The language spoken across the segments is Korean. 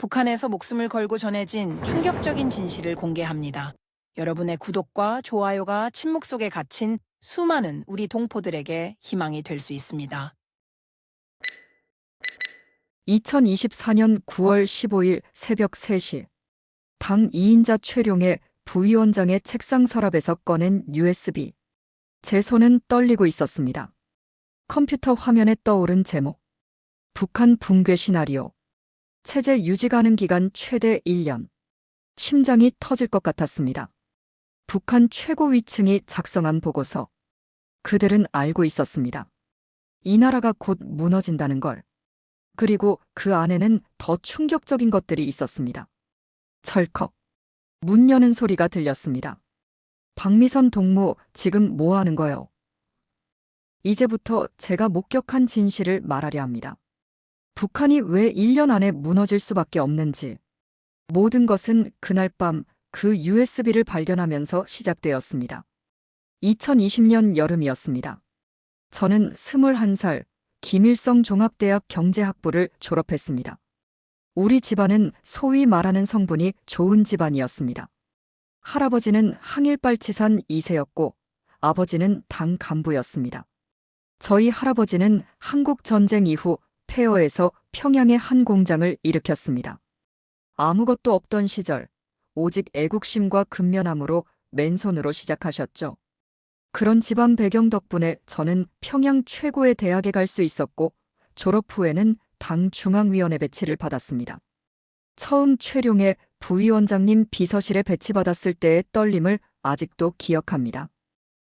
북한에서 목숨을 걸고 전해진 충격적인 진실을 공개합니다. 여러분의 구독과 좋아요가 침묵 속에 갇힌 수많은 우리 동포들에게 희망이 될 수 있습니다. 2024년 9월 15일 새벽 3시 당 2인자 최룡의 부위원장의 책상 서랍에서 꺼낸 USB. 제 손은 떨리고 있었습니다. 컴퓨터 화면에 떠오른 제목. 북한 붕괴 시나리오. 체제 유지 가능 기간 최대 1년. 심장이 터질 것 같았습니다. 북한 최고위층이 작성한 보고서. 그들은 알고 있었습니다. 이 나라가 곧 무너진다는 걸. 그리고 그 안에는 더 충격적인 것들이 있었습니다. 철컥. 문 여는 소리가 들렸습니다. 박미선 동무, 지금 뭐 하는 거요? 이제부터 제가 목격한 진실을 말하려 합니다. 북한이 왜 1년 안에 무너질 수밖에 없는지. 모든 것은 그날 밤 그 USB를 발견하면서 시작되었습니다. 2020년 여름이었습니다. 저는 21살 김일성 종합대학 경제학부를 졸업했습니다. 우리 집안은 소위 말하는 성분이 좋은 집안이었습니다. 할아버지는 항일빨치산 2세였고 아버지는 당 간부였습니다. 저희 할아버지는 한국전쟁 이후 폐허에서 평양의 한 공장을 일으켰습니다. 아무것도 없던 시절 오직 애국심과 근면함으로 맨손으로 시작하셨죠. 그런 집안 배경 덕분에 저는 평양 최고의 대학에 갈 수 있었고 졸업 후에는 당 중앙위원회 배치를 받았습니다. 처음 최룡의 부위원장님 비서실에 배치받았을 때의 떨림을 아직도 기억합니다.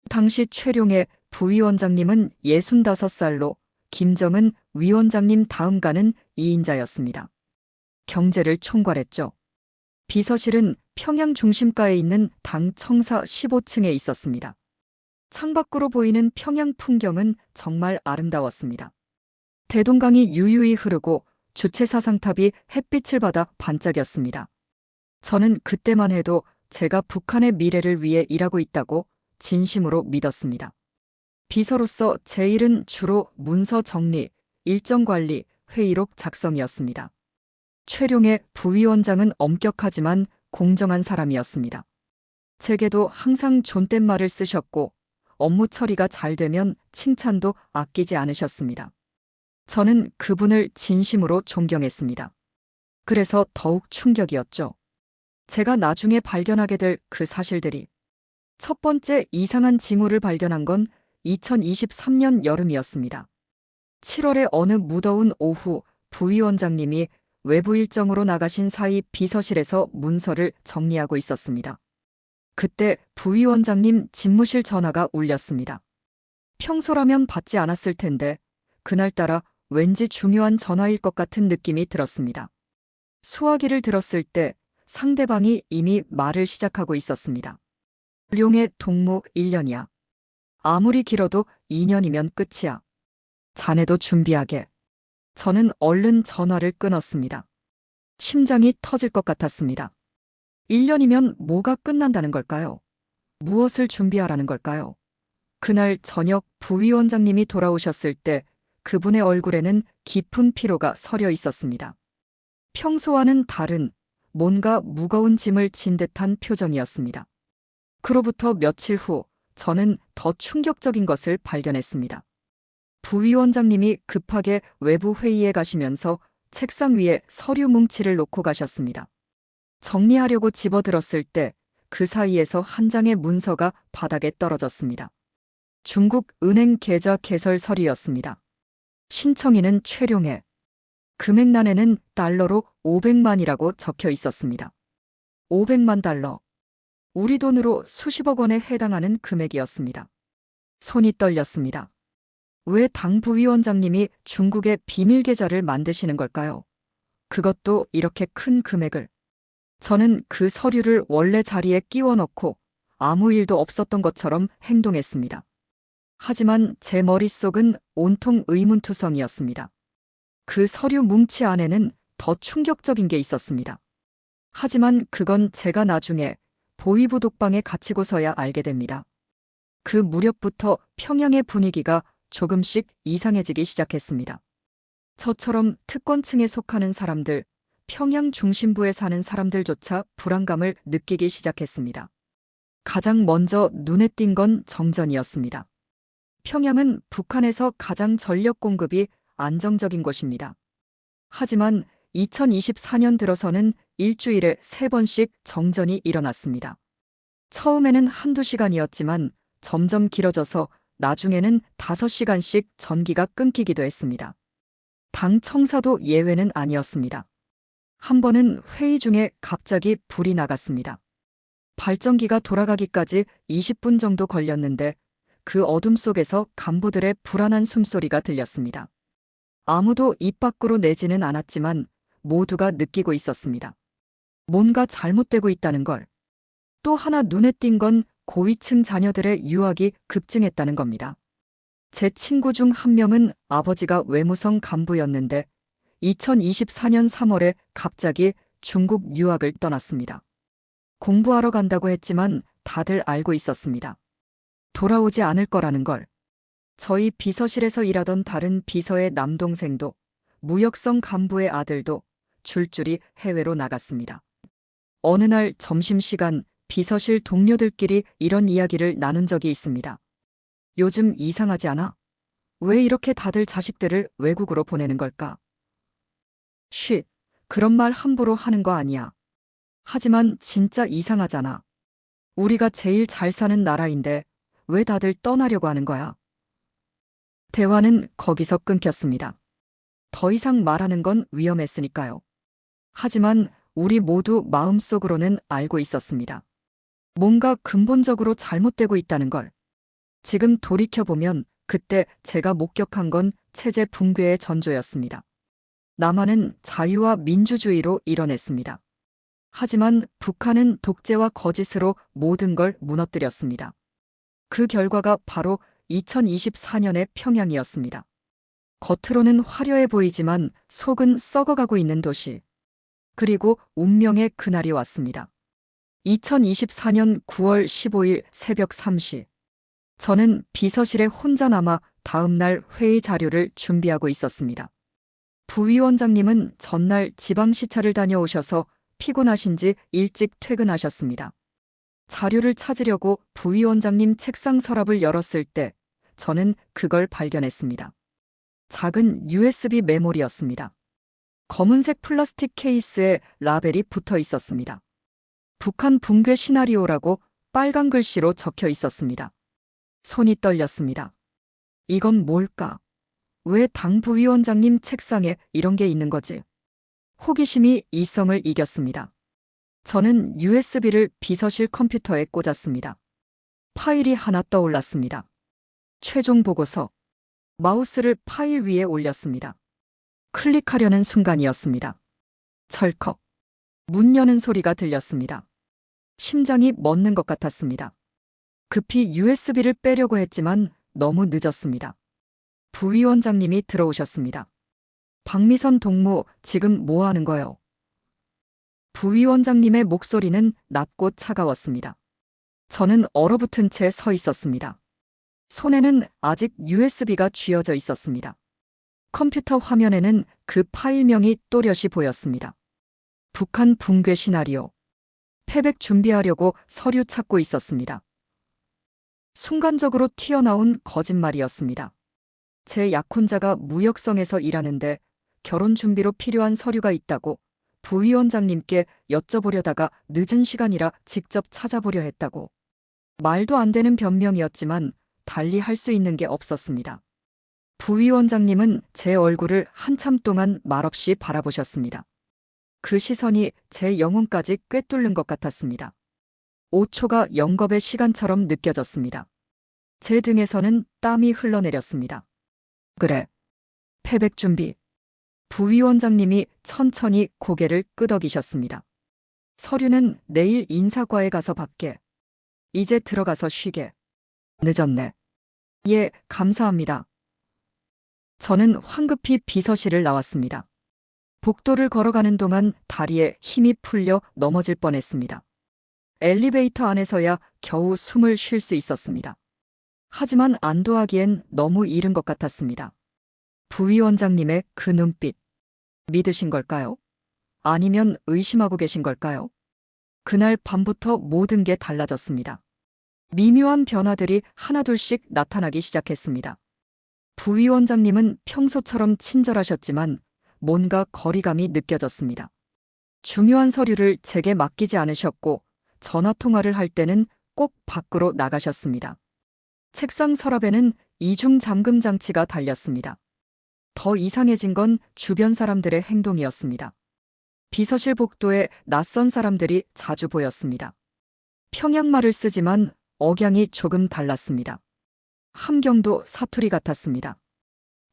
당시 최룡의 부위원장님은 65살로 김정은 위원장님 다음 가는 2인자였습니다. 경제를 총괄했죠. 비서실은 평양 중심가에 있는 당 청사 15층에 있었습니다. 창밖으로 보이는 평양 풍경은 정말 아름다웠습니다. 대동강이 유유히 흐르고 주체사상탑이 햇빛을 받아 반짝였습니다. 저는 그때만 해도 제가 북한의 미래를 위해 일하고 있다고 진심으로 믿었습니다. 비서로서 제 일은 주로 문서 정리, 일정 관리, 회의록 작성이었습니다. 최룡의 부위원장은 엄격하지만 공정한 사람이었습니다. 제게도 항상 존댓말을 쓰셨고 업무 처리가 잘 되면 칭찬도 아끼지 않으셨습니다. 저는 그분을 진심으로 존경했습니다. 그래서 더욱 충격이었죠. 제가 나중에 발견하게 될 그 사실들이. 첫 번째 이상한 징후를 발견한 건 2023년 여름이었습니다. 7월의 어느 무더운 오후 부위원장님이 외부 일정으로 나가신 사이 비서실에서 문서를 정리하고 있었습니다. 그때 부위원장님 집무실 전화가 울렸습니다. 평소라면 받지 않았을 텐데 그날따라 왠지 중요한 전화일 것 같은 느낌이 들었습니다. 수화기를 들었을 때 상대방이 이미 말을 시작하고 있었습니다. 룡의 동무 1년이야. 아무리 길어도 2년이면 끝이야. 자네도 준비하게. 저는 얼른 전화를 끊었습니다. 심장이 터질 것 같았습니다. 1년이면 뭐가 끝난다는 걸까요? 무엇을 준비하라는 걸까요? 그날 저녁 부위원장님이 돌아오셨을 때 그분의 얼굴에는 깊은 피로가 서려 있었습니다. 평소와는 다른 뭔가 무거운 짐을 진 듯한 표정이었습니다. 그로부터 며칠 후 저는 더 충격적인 것을 발견했습니다. 부위원장님이 급하게 외부 회의에 가시면서 책상 위에 서류 뭉치를 놓고 가셨습니다. 정리하려고 집어들었을 때 그 사이에서 한 장의 문서가 바닥에 떨어졌습니다. 중국 은행 계좌 개설 서류였습니다. 신청인은 최룡해. 금액란에는 달러로 500만이라고 적혀 있었습니다. 500만 달러. 우리 돈으로 수십억 원에 해당하는 금액이었습니다. 손이 떨렸습니다. 왜 당 부위원장님이 중국에 비밀 계좌를 만드시는 걸까요? 그것도 이렇게 큰 금액을. 저는 그 서류를 원래 자리에 끼워 넣고 아무 일도 없었던 것처럼 행동했습니다. 하지만 제 머릿속은 온통 의문투성이었습니다. 그 서류 뭉치 안에는 더 충격적인 게 있었습니다. 하지만 그건 제가 나중에 보위부 독방에 갇히고서야 알게 됩니다. 그 무렵부터 평양의 분위기가 조금씩 이상해지기 시작했습니다. 저처럼 특권층에 속하는 사람들, 평양 중심부에 사는 사람들조차 불안감을 느끼기 시작했습니다. 가장 먼저 눈에 띈 건 정전이었습니다. 평양은 북한에서 가장 전력 공급이 안정적인 곳입니다. 하지만 2024년 들어서는 일주일에 3번씩 정전이 일어났습니다. 처음에는 한두 시간이었지만 점점 길어져서 나중에는 5시간씩 전기가 끊기기도 했습니다. 당 청사도 예외는 아니었습니다. 한 번은 회의 중에 갑자기 불이 나갔습니다. 발전기가 돌아가기까지 20분 정도 걸렸는데 그 어둠 속에서 간부들의 불안한 숨소리가 들렸습니다. 아무도 입 밖으로 내지는 않았지만 모두가 느끼고 있었습니다. 뭔가 잘못되고 있다는 걸. 또 하나 눈에 띈 건 고위층 자녀들의 유학이 급증했다는 겁니다. 제 친구 중 한 명은 아버지가 외무성 간부였는데 2024년 3월에 갑자기 중국 유학을 떠났습니다. 공부하러 간다고 했지만 다들 알고 있었습니다. 돌아오지 않을 거라는 걸. 저희 비서실에서 일하던 다른 비서의 남동생도 무역성 간부의 아들도 줄줄이 해외로 나갔습니다. 어느 날 점심시간 비서실 동료들끼리 이런 이야기를 나눈 적이 있습니다. 요즘 이상하지 않아? 왜 이렇게 다들 자식들을 외국으로 보내는 걸까? 쉿, 그런 말 함부로 하는 거 아니야. 하지만 진짜 이상하잖아. 우리가 제일 잘 사는 나라인데 왜 다들 떠나려고 하는 거야? 대화는 거기서 끊겼습니다. 더 이상 말하는 건 위험했으니까요. 하지만 우리 모두 마음속으로는 알고 있었습니다. 뭔가 근본적으로 잘못되고 있다는 걸. 지금 돌이켜보면 그때 제가 목격한 건 체제 붕괴의 전조였습니다. 남한은 자유와 민주주의로 이뤄냈습니다. 하지만 북한은 독재와 거짓으로 모든 걸 무너뜨렸습니다. 그 결과가 바로 2024년의 평양이었습니다. 겉으로는 화려해 보이지만 속은 썩어가고 있는 도시. 그리고 운명의 그날이 왔습니다. 2024년 9월 15일 새벽 3시. 저는 비서실에 혼자 남아 다음 날 회의 자료를 준비하고 있었습니다. 부위원장님은 전날 지방시차를 다녀오셔서 피곤하신지 일찍 퇴근하셨습니다. 자료를 찾으려고 부위원장님 책상 서랍을 열었을 때 저는 그걸 발견했습니다. 작은 USB 메모리였습니다. 검은색 플라스틱 케이스에 라벨이 붙어 있었습니다. 북한 붕괴 시나리오라고 빨간 글씨로 적혀 있었습니다. 손이 떨렸습니다. 이건 뭘까? 왜 당 부위원장님 책상에 이런 게 있는 거지? 호기심이 이성을 이겼습니다. 저는 USB를 비서실 컴퓨터에 꽂았습니다. 파일이 하나 떠올랐습니다. 최종 보고서. 마우스를 파일 위에 올렸습니다. 클릭하려는 순간이었습니다. 철컥. 문 여는 소리가 들렸습니다. 심장이 멎는 것 같았습니다. 급히 USB를 빼려고 했지만 너무 늦었습니다. 부위원장님이 들어오셨습니다. 박미선 동무, 지금 뭐 하는 거요? 부위원장님의 목소리는 낮고 차가웠습니다. 저는 얼어붙은 채 서 있었습니다. 손에는 아직 USB가 쥐어져 있었습니다. 컴퓨터 화면에는 그 파일명이 또렷이 보였습니다. 북한 붕괴 시나리오. 패백 준비하려고 서류 찾고 있었습니다. 순간적으로 튀어나온 거짓말이었습니다. 제 약혼자가 무역성에서 일하는데 결혼 준비로 필요한 서류가 있다고 부위원장님께 여쭤보려다가 늦은 시간이라 직접 찾아보려 했다고. 말도 안 되는 변명이었지만 달리 할 수 있는 게 없었습니다. 부위원장님은 제 얼굴을 한참 동안 말없이 바라보셨습니다. 그 시선이 제 영혼까지 꿰뚫는 것 같았습니다. 5초가 영겁의 시간처럼 느껴졌습니다. 제 등에서는 땀이 흘러내렸습니다. 그래. 패백 준비. 부위원장님이 천천히 고개를 끄덕이셨습니다. 서류는 내일 인사과에 가서 받게. 이제 들어가서 쉬게. 늦었네. 예, 감사합니다. 저는 황급히 비서실을 나왔습니다. 복도를 걸어가는 동안 다리에 힘이 풀려 넘어질 뻔했습니다. 엘리베이터 안에서야 겨우 숨을 쉴 수 있었습니다. 하지만 안도하기엔 너무 이른 것 같았습니다. 부위원장님의 그 눈빛. 믿으신 걸까요? 아니면 의심하고 계신 걸까요? 그날 밤부터 모든 게 달라졌습니다. 미묘한 변화들이 하나둘씩 나타나기 시작했습니다. 부위원장님은 평소처럼 친절하셨지만 뭔가 거리감이 느껴졌습니다. 중요한 서류를 제게 맡기지 않으셨고 전화 통화를 할 때는 꼭 밖으로 나가셨습니다. 책상 서랍에는 이중 잠금 장치가 달렸습니다. 더 이상해진 건 주변 사람들의 행동이었습니다. 비서실 복도에 낯선 사람들이 자주 보였습니다. 평양말을 쓰지만 억양이 조금 달랐습니다. 함경도 사투리 같았습니다.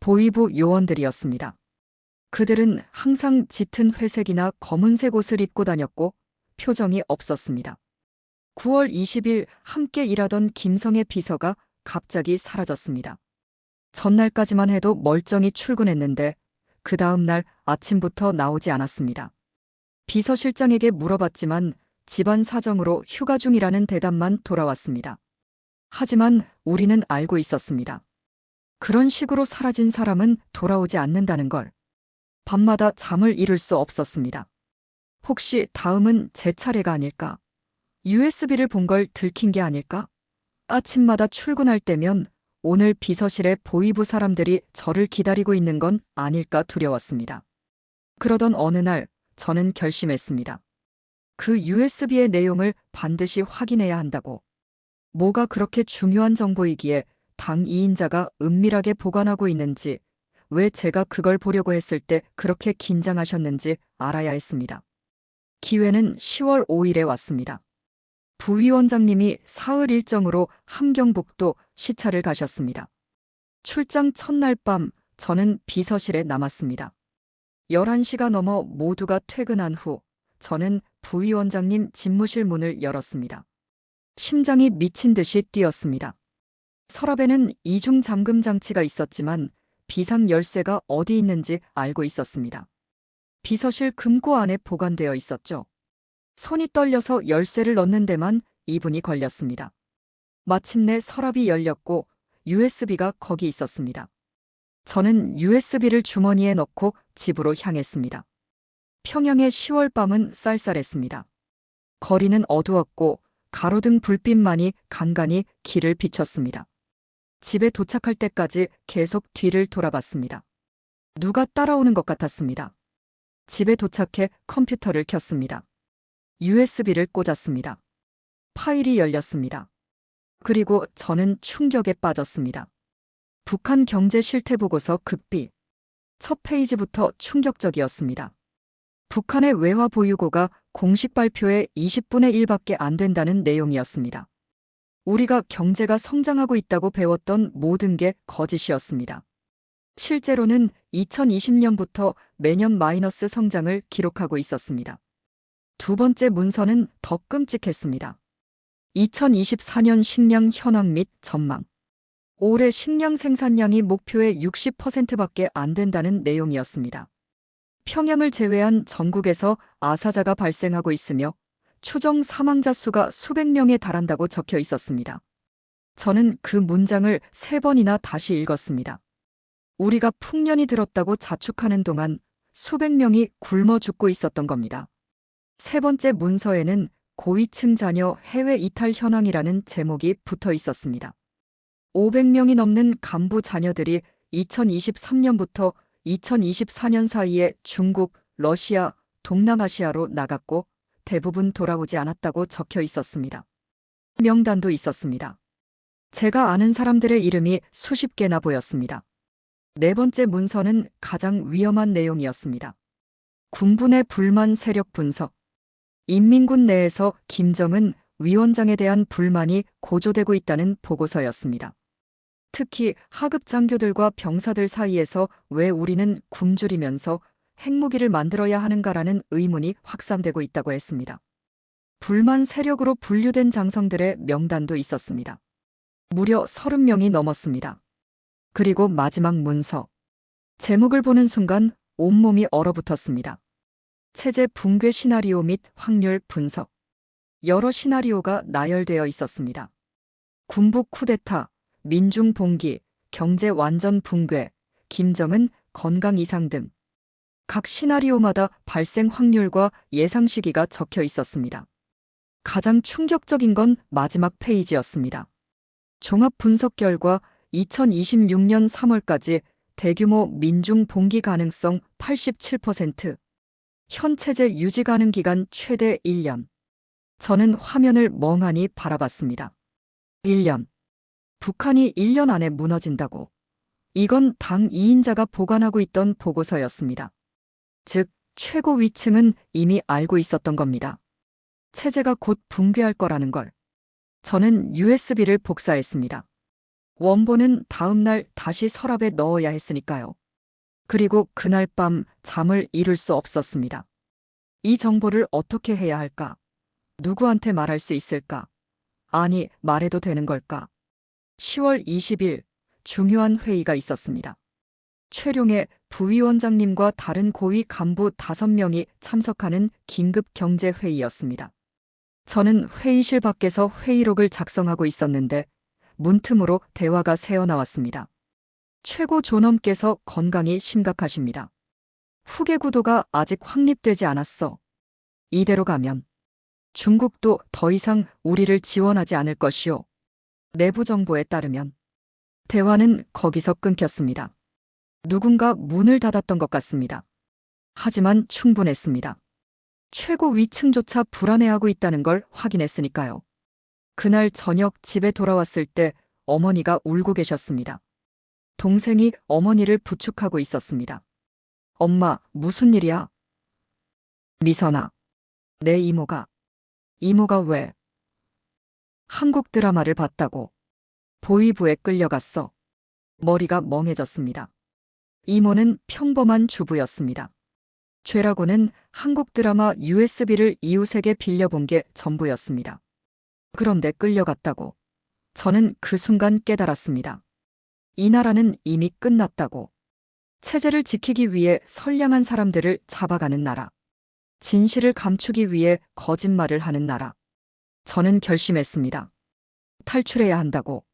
보위부 요원들이었습니다. 그들은 항상 짙은 회색이나 검은색 옷을 입고 다녔고 표정이 없었습니다. 9월 20일 함께 일하던 김성애 비서가 갑자기 사라졌습니다. 전날까지만 해도 멀쩡히 출근했는데 그 다음 날 아침부터 나오지 않았습니다. 비서실장에게 물어봤지만 집안 사정으로 휴가 중이라는 대답만 돌아왔습니다. 하지만 우리는 알고 있었습니다. 그런 식으로 사라진 사람은 돌아오지 않는다는 걸. 밤마다 잠을 이룰 수 없었습니다. 혹시 다음은 제 차례가 아닐까? USB를 본 걸 들킨 게 아닐까? 아침마다 출근할 때면 오늘 비서실에 보위부 사람들이 저를 기다리고 있는 건 아닐까 두려웠습니다. 그러던 어느 날 저는 결심했습니다. 그 USB의 내용을 반드시 확인해야 한다고. 뭐가 그렇게 중요한 정보이기에 당 2인자가 은밀하게 보관하고 있는지, 왜 제가 그걸 보려고 했을 때 그렇게 긴장하셨는지 알아야 했습니다. 기회는 10월 5일에 왔습니다. 부위원장님이 사흘 일정으로 함경북도 시차를 가셨습니다. 출장 첫날 밤 저는 비서실에 남았습니다. 11시가 넘어 모두가 퇴근한 후 저는 부위원장님 집무실 문을 열었습니다. 심장이 미친 듯이 뛰었습니다. 서랍에는 이중 잠금 장치가 있었지만 비상 열쇠가 어디 있는지 알고 있었습니다. 비서실 금고 안에 보관되어 있었죠. 손이 떨려서 열쇠를 넣는 데만 2분이 걸렸습니다. 마침내 서랍이 열렸고 USB가 거기 있었습니다. 저는 USB를 주머니에 넣고 집으로 향했습니다. 평양의 10월 밤은 쌀쌀했습니다. 거리는 어두웠고 가로등 불빛만이 간간히 길을 비췄습니다. 집에 도착할 때까지 계속 뒤를 돌아봤습니다. 누가 따라오는 것 같았습니다. 집에 도착해 컴퓨터를 켰습니다. USB를 꽂았습니다. 파일이 열렸습니다. 그리고 저는 충격에 빠졌습니다. 북한 경제 실태 보고서 극비. 첫 페이지부터 충격적이었습니다. 북한의 외화 보유고가 공식 발표에 20분의 1밖에 안 된다는 내용이었습니다. 우리가 경제가 성장하고 있다고 배웠던 모든 게 거짓이었습니다. 실제로는 2020년부터 매년 마이너스 성장을 기록하고 있었습니다. 두 번째 문서는 더 끔찍했습니다. 2024년 식량 현황 및 전망. 올해 식량 생산량이 목표의 60%밖에 안 된다는 내용이었습니다. 평양을 제외한 전국에서 아사자가 발생하고 있으며 추정 사망자 수가 수백 명에 달한다고 적혀 있었습니다. 저는 그 문장을 3번이나 다시 읽었습니다. 우리가 풍년이 들었다고 자축하는 동안 수백 명이 굶어 죽고 있었던 겁니다. 세 번째 문서에는 고위층 자녀 해외 이탈 현황이라는 제목이 붙어 있었습니다. 500명이 넘는 간부 자녀들이 2023년부터 2024년 사이에 중국, 러시아, 동남아시아로 나갔고 대부분 돌아오지 않았다고 적혀 있었습니다. 명단도 있었습니다. 제가 아는 사람들의 이름이 수십 개나 보였습니다. 네 번째 문서는 가장 위험한 내용이었습니다. 군부 내 불만 세력 분석. 인민군 내에서 김정은 위원장에 대한 불만이 고조되고 있다는 보고서였습니다. 특히 하급 장교들과 병사들 사이에서 왜 우리는 굶주리면서 핵무기를 만들어야 하는가라는 의문이 확산되고 있다고 했습니다. 불만 세력으로 분류된 장성들의 명단도 있었습니다. 무려 30명이 넘었습니다. 그리고 마지막 문서. 제목을 보는 순간 온몸이 얼어붙었습니다. 체제 붕괴 시나리오 및 확률 분석. 여러 시나리오가 나열되어 있었습니다. 군부 쿠데타, 민중 봉기, 경제 완전 붕괴, 김정은 건강 이상 등. 각 시나리오마다 발생 확률과 예상 시기가 적혀 있었습니다. 가장 충격적인 건 마지막 페이지였습니다. 종합 분석 결과 2026년 3월까지 대규모 민중 봉기 가능성 87%, 현 체제 유지 가능 기간 최대 1년. 저는 화면을 멍하니 바라봤습니다. 1년. 북한이 1년 안에 무너진다고. 이건 당 2인자가 보관하고 있던 보고서였습니다. 즉, 최고 위층은 이미 알고 있었던 겁니다. 체제가 곧 붕괴할 거라는 걸. 저는 USB를 복사했습니다. 원본은 다음 날 다시 서랍에 넣어야 했으니까요. 그리고 그날 밤 잠을 이룰 수 없었습니다. 이 정보를 어떻게 해야 할까? 누구한테 말할 수 있을까? 아니, 말해도 되는 걸까? 10월 20일 중요한 회의가 있었습니다. 최룡해 부위원장님과 다른 고위 간부 5명이 참석하는 긴급 경제회의였습니다. 저는 회의실 밖에서 회의록을 작성하고 있었는데 문틈으로 대화가 새어나왔습니다. 최고 존엄께서 건강이 심각하십니다. 후계 구도가 아직 확립되지 않았어. 이대로 가면 중국도 더 이상 우리를 지원하지 않을 것이오. 내부 정보에 따르면 대화는 거기서 끊겼습니다. 누군가 문을 닫았던 것 같습니다. 하지만 충분했습니다. 최고 위층조차 불안해하고 있다는 걸 확인했으니까요. 그날 저녁 집에 돌아왔을 때 어머니가 울고 계셨습니다. 동생이 어머니를 부축하고 있었습니다. 엄마, 무슨 일이야? 미선아, 내 이모가 왜? 한국 드라마를 봤다고. 보위부에 끌려갔어. 머리가 멍해졌습니다. 이모는 평범한 주부였습니다. 죄라고는 한국 드라마 USB를 이웃에게 빌려본 게 전부였습니다. 그런데 끌려갔다고. 저는 그 순간 깨달았습니다. 이 나라는 이미 끝났다고. 체제를 지키기 위해 선량한 사람들을 잡아가는 나라. 진실을 감추기 위해 거짓말을 하는 나라. 저는 결심했습니다. 탈출해야 한다고.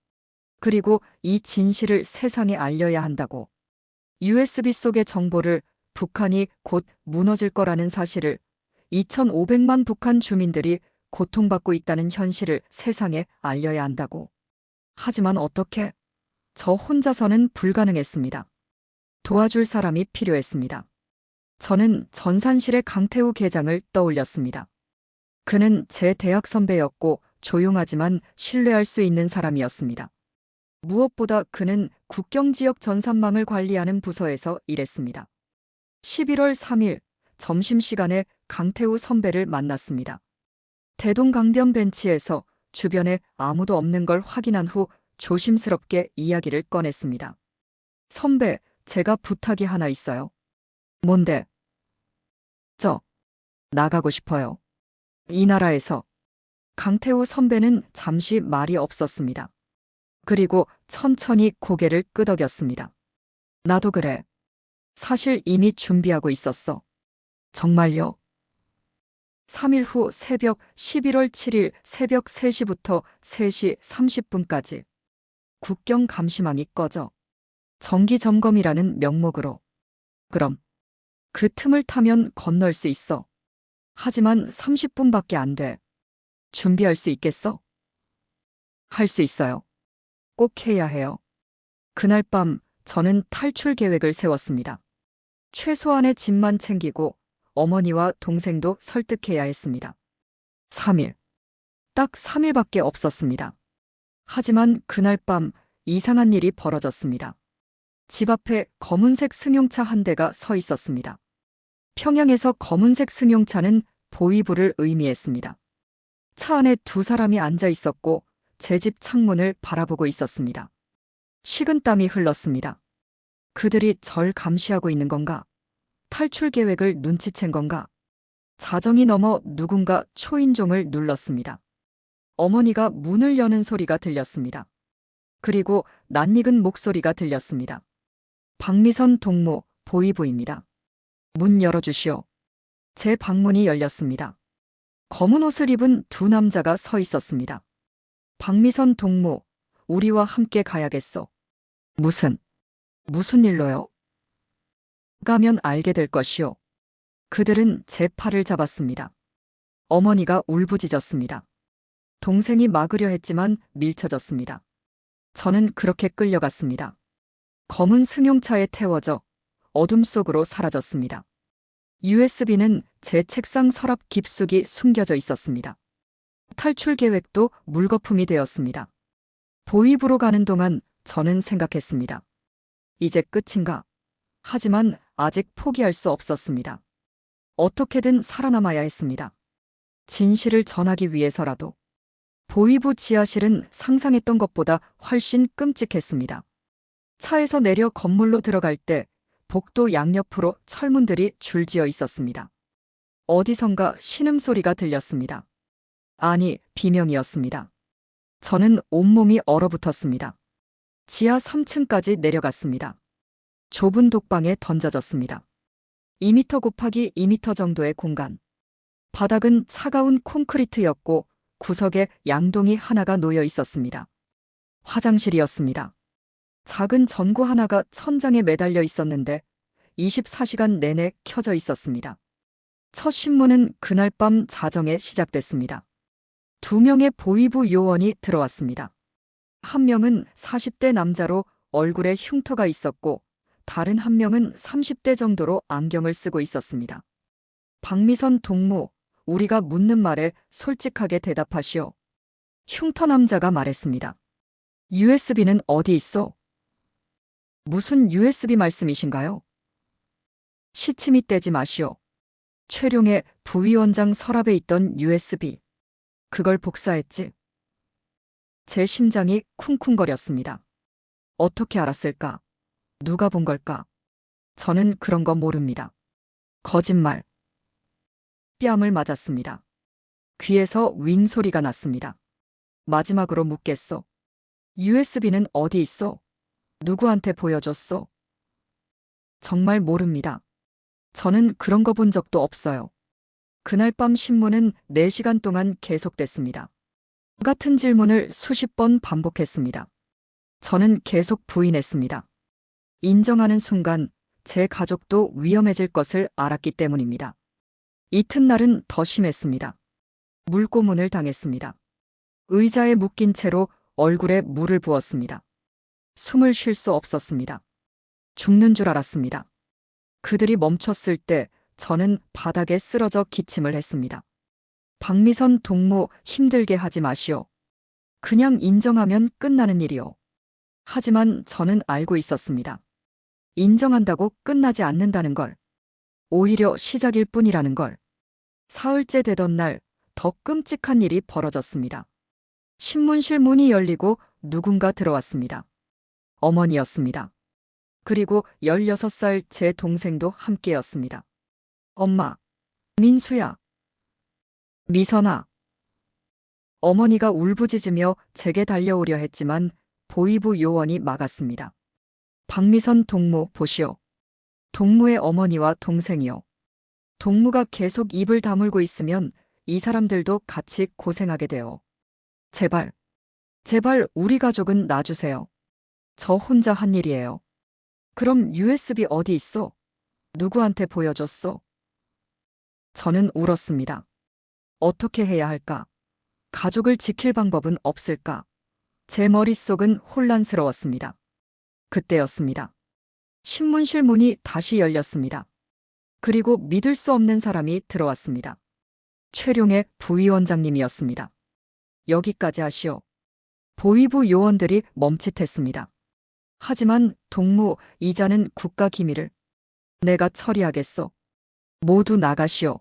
그리고 이 진실을 세상에 알려야 한다고. USB 속의 정보를 북한이 곧 무너질 거라는 사실을 2,500만 북한 주민들이 고통받고 있다는 현실을 세상에 알려야 한다고. 하지만 어떻게? 저 혼자서는 불가능했습니다. 도와줄 사람이 필요했습니다. 저는 전산실의 강태우 계장을 떠올렸습니다. 그는 제 대학 선배였고 조용하지만 신뢰할 수 있는 사람이었습니다. 무엇보다 그는 국경지역 전산망을 관리하는 부서에서 일했습니다. 11월 3일 점심시간에 강태우 선배를 만났습니다. 대동강변 벤치에서 주변에 아무도 없는 걸 확인한 후 조심스럽게 이야기를 꺼냈습니다. 선배, 제가 부탁이 하나 있어요. 뭔데? 나가고 싶어요. 이 나라에서. 강태우 선배는 잠시 말이 없었습니다. 그리고 천천히 고개를 끄덕였습니다. 나도 그래. 사실 이미 준비하고 있었어. 정말요? 3일 후 새벽 11월 7일 새벽 3시부터 3시 30분까지 국경 감시망이 꺼져. 정기 점검이라는 명목으로. 그럼 그 틈을 타면 건널 수 있어. 하지만 30분밖에 안 돼. 준비할 수 있겠어? 할 수 있어요. 꼭 해야 해요. 그날 밤 저는 탈출 계획을 세웠습니다. 최소한의 짐만 챙기고 어머니와 동생도 설득해야 했습니다. 3일. 딱 3일밖에 없었습니다. 하지만 그날 밤 이상한 일이 벌어졌습니다. 집 앞에 검은색 승용차 한 대가 서 있었습니다. 평양에서 검은색 승용차는 보위부를 의미했습니다. 차 안에 2사람이 앉아 있었고 제 집 창문을 바라보고 있었습니다. 식은땀이 흘렀습니다. 그들이 절 감시하고 있는 건가? 탈출 계획을 눈치챈 건가? 자정이 넘어 누군가 초인종을 눌렀습니다. 어머니가 문을 여는 소리가 들렸습니다. 그리고 낯익은 목소리가 들렸습니다. 박미선 동무, 보위부입니다. 문 열어주시오. 제 방문이 열렸습니다. 검은 옷을 입은 2 남자가 서 있었습니다. 박미선 동무, 우리와 함께 가야겠소. 무슨 일로요? 가면 알게 될 것이요. 그들은 제 팔을 잡았습니다. 어머니가 울부짖었습니다. 동생이 막으려 했지만 밀쳐졌습니다. 저는 그렇게 끌려갔습니다. 검은 승용차에 태워져 어둠 속으로 사라졌습니다. USB는 제 책상 서랍 깊숙이 숨겨져 있었습니다. 탈출 계획도 물거품이 되었습니다. 보입으로 가는 동안 저는 생각했습니다. 이제 끝인가? 하지만 아직 포기할 수 없었습니다. 어떻게든 살아남아야 했습니다. 진실을 전하기 위해서라도. 보이부 지하실은 상상했던 것보다 훨씬 끔찍했습니다. 차에서 내려 건물로 들어갈 때 복도 양옆으로 철문들이 줄지어 있었습니다. 어디선가 신음소리가 들렸습니다. 아니, 비명이었습니다. 저는 온몸이 얼어붙었습니다. 지하 3층까지 내려갔습니다. 좁은 독방에 던져졌습니다. 2m 곱하기 2m 정도의 공간. 바닥은 차가운 콘크리트였고 구석에 양동이 하나가 놓여 있었습니다. 화장실이었습니다. 작은 전구 하나가 천장에 매달려 있었는데 24시간 내내 켜져 있었습니다. 첫 신문은 그날 밤 자정에 시작됐습니다. 2명의 보이부 요원이 들어왔습니다. 한 명은 40대 남자로 얼굴에 흉터가 있었고 다른 한 명은 30대 정도로 안경을 쓰고 있었습니다. 박미선 동무, 우리가 묻는 말에 솔직하게 대답하시오. 흉터 남자가 말했습니다. USB는 어디 있어? 무슨 USB 말씀이신가요? 시치미 떼지 마시오. 최룡의 부위원장 서랍에 있던 USB. 그걸 복사했지. 제 심장이 쿵쿵거렸습니다. 어떻게 알았을까? 누가 본 걸까? 저는 그런 거 모릅니다. 거짓말. 뺨을 맞았습니다. 귀에서 윙 소리가 났습니다. 마지막으로 묻겠소. USB는 어디 있어? 누구한테 보여줬어? 정말 모릅니다. 저는 그런 거 본 적도 없어요. 그날 밤 신문은 4시간 동안 계속됐습니다. 같은 질문을 수십 번 반복했습니다. 저는 계속 부인했습니다. 인정하는 순간 제 가족도 위험해질 것을 알았기 때문입니다. 이튿날은 더 심했습니다. 물고문을 당했습니다. 의자에 묶인 채로 얼굴에 물을 부었습니다. 숨을 쉴 수 없었습니다. 죽는 줄 알았습니다. 그들이 멈췄을 때 저는 바닥에 쓰러져 기침을 했습니다. 박미선 동무, 힘들게 하지 마시오. 그냥 인정하면 끝나는 일이오. 하지만 저는 알고 있었습니다. 인정한다고 끝나지 않는다는 걸. 오히려 시작일 뿐이라는 걸. 사흘째 되던 날 더 끔찍한 일이 벌어졌습니다. 신문실 문이 열리고 누군가 들어왔습니다. 어머니였습니다. 그리고 16살 제 동생도 함께였습니다. 엄마, 민수야, 미선아. 어머니가 울부짖으며 제게 달려오려 했지만 보이부 요원이 막았습니다. 박미선 동무 보시오. 동무의 어머니와 동생이요. 동무가 계속 입을 다물고 있으면 이 사람들도 같이 고생하게 돼요. 제발, 제발 우리 가족은 놔주세요. 저 혼자 한 일이에요. 그럼 USB 어디 있어? 누구한테 보여줬어? 저는 울었습니다. 어떻게 해야 할까? 가족을 지킬 방법은 없을까? 제 머릿속은 혼란스러웠습니다. 그때였습니다. 신문실 문이 다시 열렸습니다. 그리고 믿을 수 없는 사람이 들어왔습니다. 최룡의 부위원장님이었습니다. 여기까지 하시오. 보이부 요원들이 멈칫했습니다. 하지만 동무, 이자는 국가 기밀을. 내가 처리하겠소. 모두 나가시오.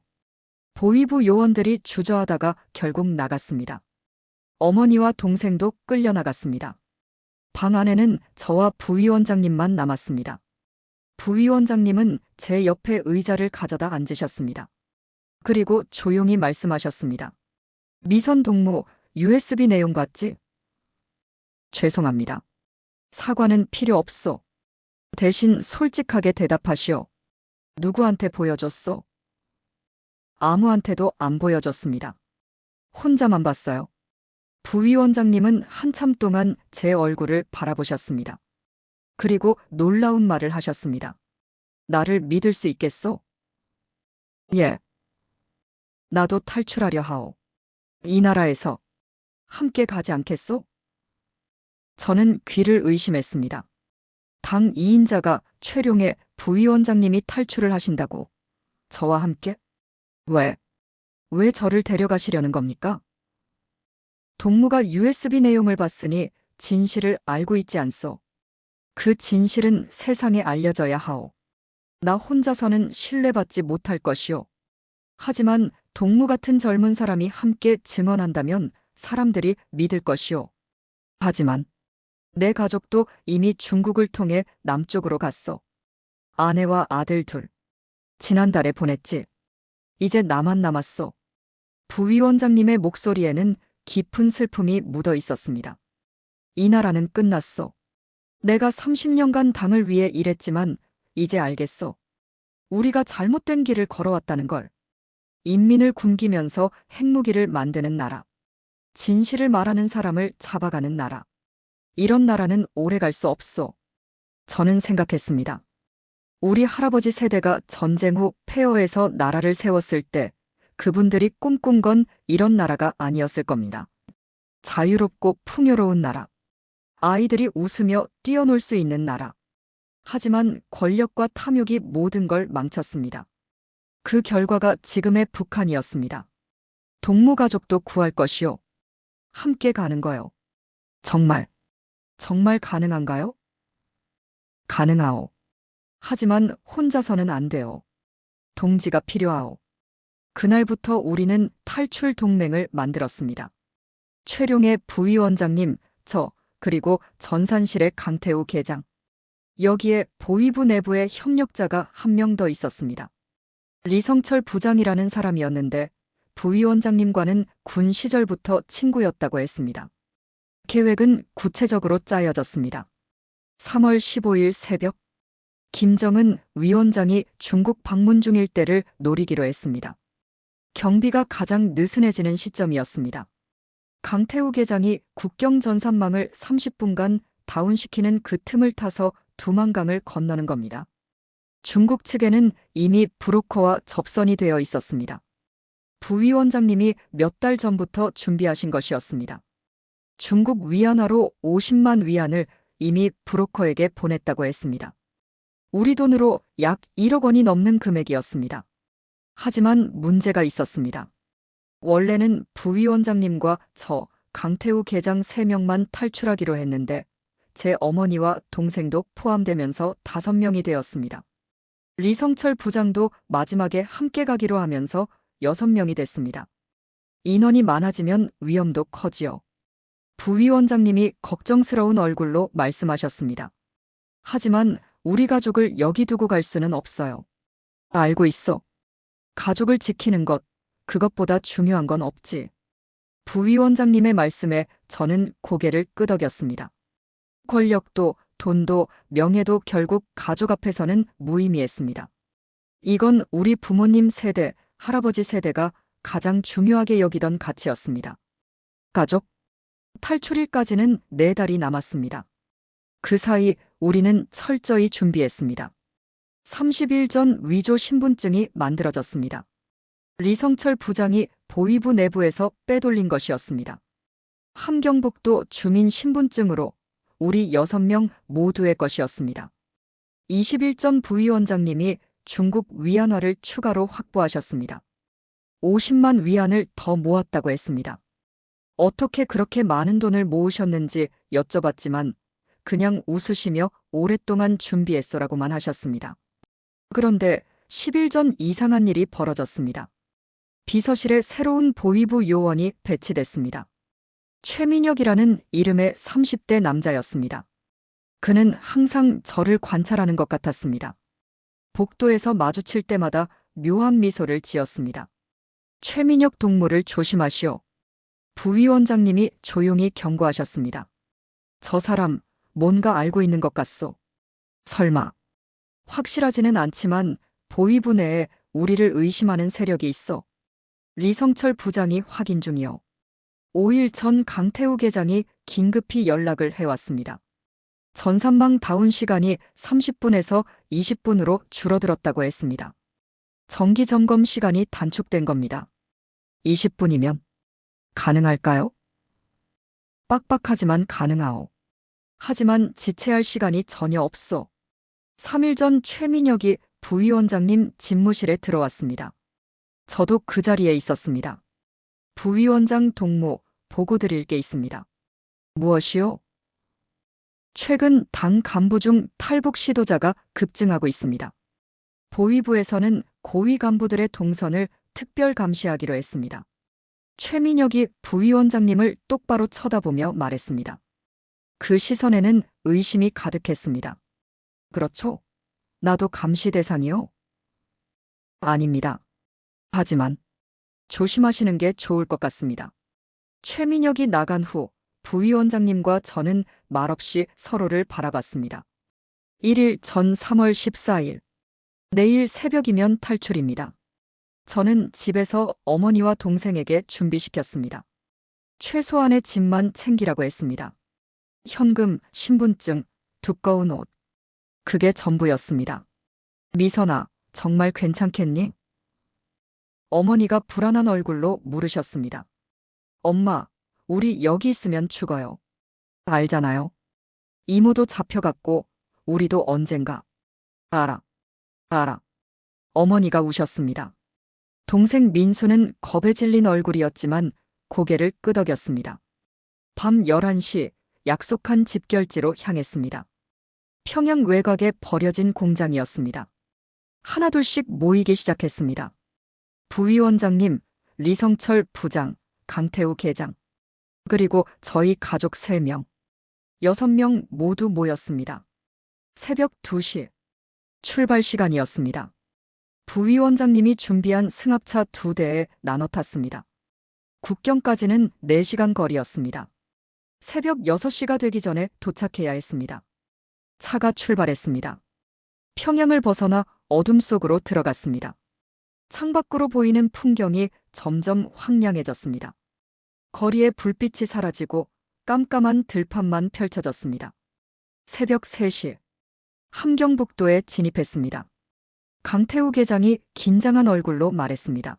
보이부 요원들이 주저하다가 결국 나갔습니다. 어머니와 동생도 끌려나갔습니다. 방 안에는 저와 부위원장님만 남았습니다. 부위원장님은 제 옆에 의자를 가져다 앉으셨습니다. 그리고 조용히 말씀하셨습니다. 미선 동무, USB 내용 같지? 죄송합니다. 사과는 필요 없소. 대신 솔직하게 대답하시오. 누구한테 보여줬소? 아무한테도 안 보여줬습니다. 혼자만 봤어요. 부위원장님은 한참 동안 제 얼굴을 바라보셨습니다. 그리고 놀라운 말을 하셨습니다. 나를 믿을 수 있겠소? 예. 나도 탈출하려 하오. 이 나라에서 함께 가지 않겠소? 저는 귀를 의심했습니다. 당 2인자가 최룡의 부위원장님이 탈출을 하신다고 저와 함께? 왜 저를 데려가시려는 겁니까? 동무가 USB 내용을 봤으니 진실을 알고 있지 않소. 그 진실은 세상에 알려져야 하오. 나 혼자서는 신뢰받지 못할 것이오. 하지만 동무 같은 젊은 사람이 함께 증언한다면 사람들이 믿을 것이오. 하지만 내 가족도 이미 중국을 통해 남쪽으로 갔소. 아내와 아들 둘. 지난달에 보냈지. 이제 나만 남았소. 부위원장님의 목소리에는 깊은 슬픔이 묻어 있었습니다. 이 나라는 끝났소. 내가 30년간 당을 위해 일했지만 이제 알겠소. 우리가 잘못된 길을 걸어왔다는 걸. 인민을 굶기면서 핵무기를 만드는 나라. 진실을 말하는 사람을 잡아가는 나라. 이런 나라는 오래 갈 수 없소. 저는 생각했습니다. 우리 할아버지 세대가 전쟁 후 폐허에서 나라를 세웠을 때 그분들이 꿈꾼 건 이런 나라가 아니었을 겁니다. 자유롭고 풍요로운 나라. 아이들이 웃으며 뛰어놀 수 있는 나라. 하지만 권력과 탐욕이 모든 걸 망쳤습니다. 그 결과가 지금의 북한이었습니다. 동무 가족도 구할 것이요. 함께 가는 거요. 정말 가능한가요? 가능하오. 하지만 혼자서는 안 돼요. 동지가 필요하오. 그날부터 우리는 탈출 동맹을 만들었습니다. 최룡의 부위원장님, 저, 그리고 전산실의 강태우 계장. 여기에 보위부 내부의 협력자가 한 명 더 있었습니다. 리성철 부장이라는 사람이었는데 부위원장님과는 군 시절부터 친구였다고 했습니다. 계획은 구체적으로 짜여졌습니다. 3월 15일 새벽, 김정은 위원장이 중국 방문 중일 때를 노리기로 했습니다. 경비가 가장 느슨해지는 시점이었습니다. 강태우 계장이 국경 전산망을 30분간 다운시키는 그 틈을 타서 두만강을 건너는 겁니다. 중국 측에는 이미 브로커와 접선이 되어 있었습니다. 부위원장님이 몇 달 전부터 준비하신 것이었습니다. 중국 위안화로 50만 위안을 이미 브로커에게 보냈다고 했습니다. 우리 돈으로 약 1억 원이 넘는 금액이었습니다. 하지만 문제가 있었습니다. 원래는 부위원장님과 저, 강태우 계장 3명만 탈출하기로 했는데 제 어머니와 동생도 포함되면서 5명이 되었습니다. 리성철 부장도 마지막에 함께 가기로 하면서 6명이 됐습니다. 인원이 많아지면 위험도 커지요. 부위원장님이 걱정스러운 얼굴로 말씀하셨습니다. 하지만 우리 가족을 여기 두고 갈 수는 없어요. 알고 있어. 가족을 지키는 것, 그것보다 중요한 건 없지. 부위원장님의 말씀에 저는 고개를 끄덕였습니다. 권력도, 돈도, 명예도 결국 가족 앞에서는 무의미했습니다. 이건 우리 부모님 세대, 할아버지 세대가 가장 중요하게 여기던 가치였습니다. 가족? 탈출일까지는 4달이 남았습니다. 그 사이 우리는 철저히 준비했습니다. 30일 전 위조 신분증이 만들어졌습니다. 리성철 부장이 보위부 내부에서 빼돌린 것이었습니다. 함경북도 주민 신분증으로 우리 6명 모두의 것이었습니다. 20일 전 부위원장님이 중국 위안화를 추가로 확보하셨습니다. 50만 위안을 더 모았다고 했습니다. 어떻게 그렇게 많은 돈을 모으셨는지 여쭤봤지만 그냥 웃으시며 오랫동안 준비했어라고만 하셨습니다. 그런데 10일 전 이상한 일이 벌어졌습니다. 비서실에 새로운 보위부 요원이 배치됐습니다. 최민혁이라는 이름의 30대 남자였습니다. 그는 항상 저를 관찰하는 것 같았습니다. 복도에서 마주칠 때마다 묘한 미소를 지었습니다. 최민혁 동무를 조심하시오. 부위원장님이 조용히 경고하셨습니다. 저 사람 뭔가 알고 있는 것 같소. 설마. 확실하지는 않지만 보위부 내에 우리를 의심하는 세력이 있어. 리성철 부장이 확인 중이요. 5일 전 강태우 계장이 긴급히 연락을 해왔습니다. 전산망 다운 시간이 30분에서 20분으로 줄어들었다고 했습니다. 정기 점검 시간이 단축된 겁니다. 20분이면 가능할까요? 빡빡하지만 가능하오. 하지만 지체할 시간이 전혀 없어. 3일 전 최민혁이 부위원장님 집무실에 들어왔습니다. 저도 그 자리에 있었습니다. 부위원장 동무, 보고 드릴 게 있습니다. 무엇이요? 최근 당 간부 중 탈북 시도자가 급증하고 있습니다. 보위부에서는 고위 간부들의 동선을 특별 감시하기로 했습니다. 최민혁이 부위원장님을 똑바로 쳐다보며 말했습니다. 그 시선에는 의심이 가득했습니다. 그렇죠? 나도 감시 대상이요? 아닙니다. 하지만 조심하시는 게 좋을 것 같습니다. 최민혁이 나간 후 부위원장님과 저는 말없이 서로를 바라봤습니다. 1일 전 3월 14일. 내일 새벽이면 탈출입니다. 저는 집에서 어머니와 동생에게 준비시켰습니다. 최소한의 짐만 챙기라고 했습니다. 현금, 신분증, 두꺼운 옷. 그게 전부였습니다. 미선아, 정말 괜찮겠니? 어머니가 불안한 얼굴로 물으셨습니다. 엄마, 우리 여기 있으면 죽어요. 알잖아요. 이모도 잡혀갔고, 우리도 언젠가. 알아. 어머니가 우셨습니다. 동생 민수는 겁에 질린 얼굴이었지만 고개를 끄덕였습니다. 밤 11시 약속한 집결지로 향했습니다. 평양 외곽에 버려진 공장이었습니다. 하나둘씩 모이기 시작했습니다. 부위원장님, 리성철 부장, 강태우 계장, 그리고 저희 가족 3명, 6명 모두 모였습니다. 새벽 2시, 출발 시간이었습니다. 부위원장님이 준비한 승합차 2대에 나눠 탔습니다. 국경까지는 4시간 거리였습니다. 새벽 6시가 되기 전에 도착해야 했습니다. 차가 출발했습니다. 평양을 벗어나 어둠 속으로 들어갔습니다. 창밖으로 보이는 풍경이 점점 황량해졌습니다. 거리에 불빛이 사라지고 깜깜한 들판만 펼쳐졌습니다. 새벽 3시, 함경북도에 진입했습니다. 강태우 계장이 긴장한 얼굴로 말했습니다.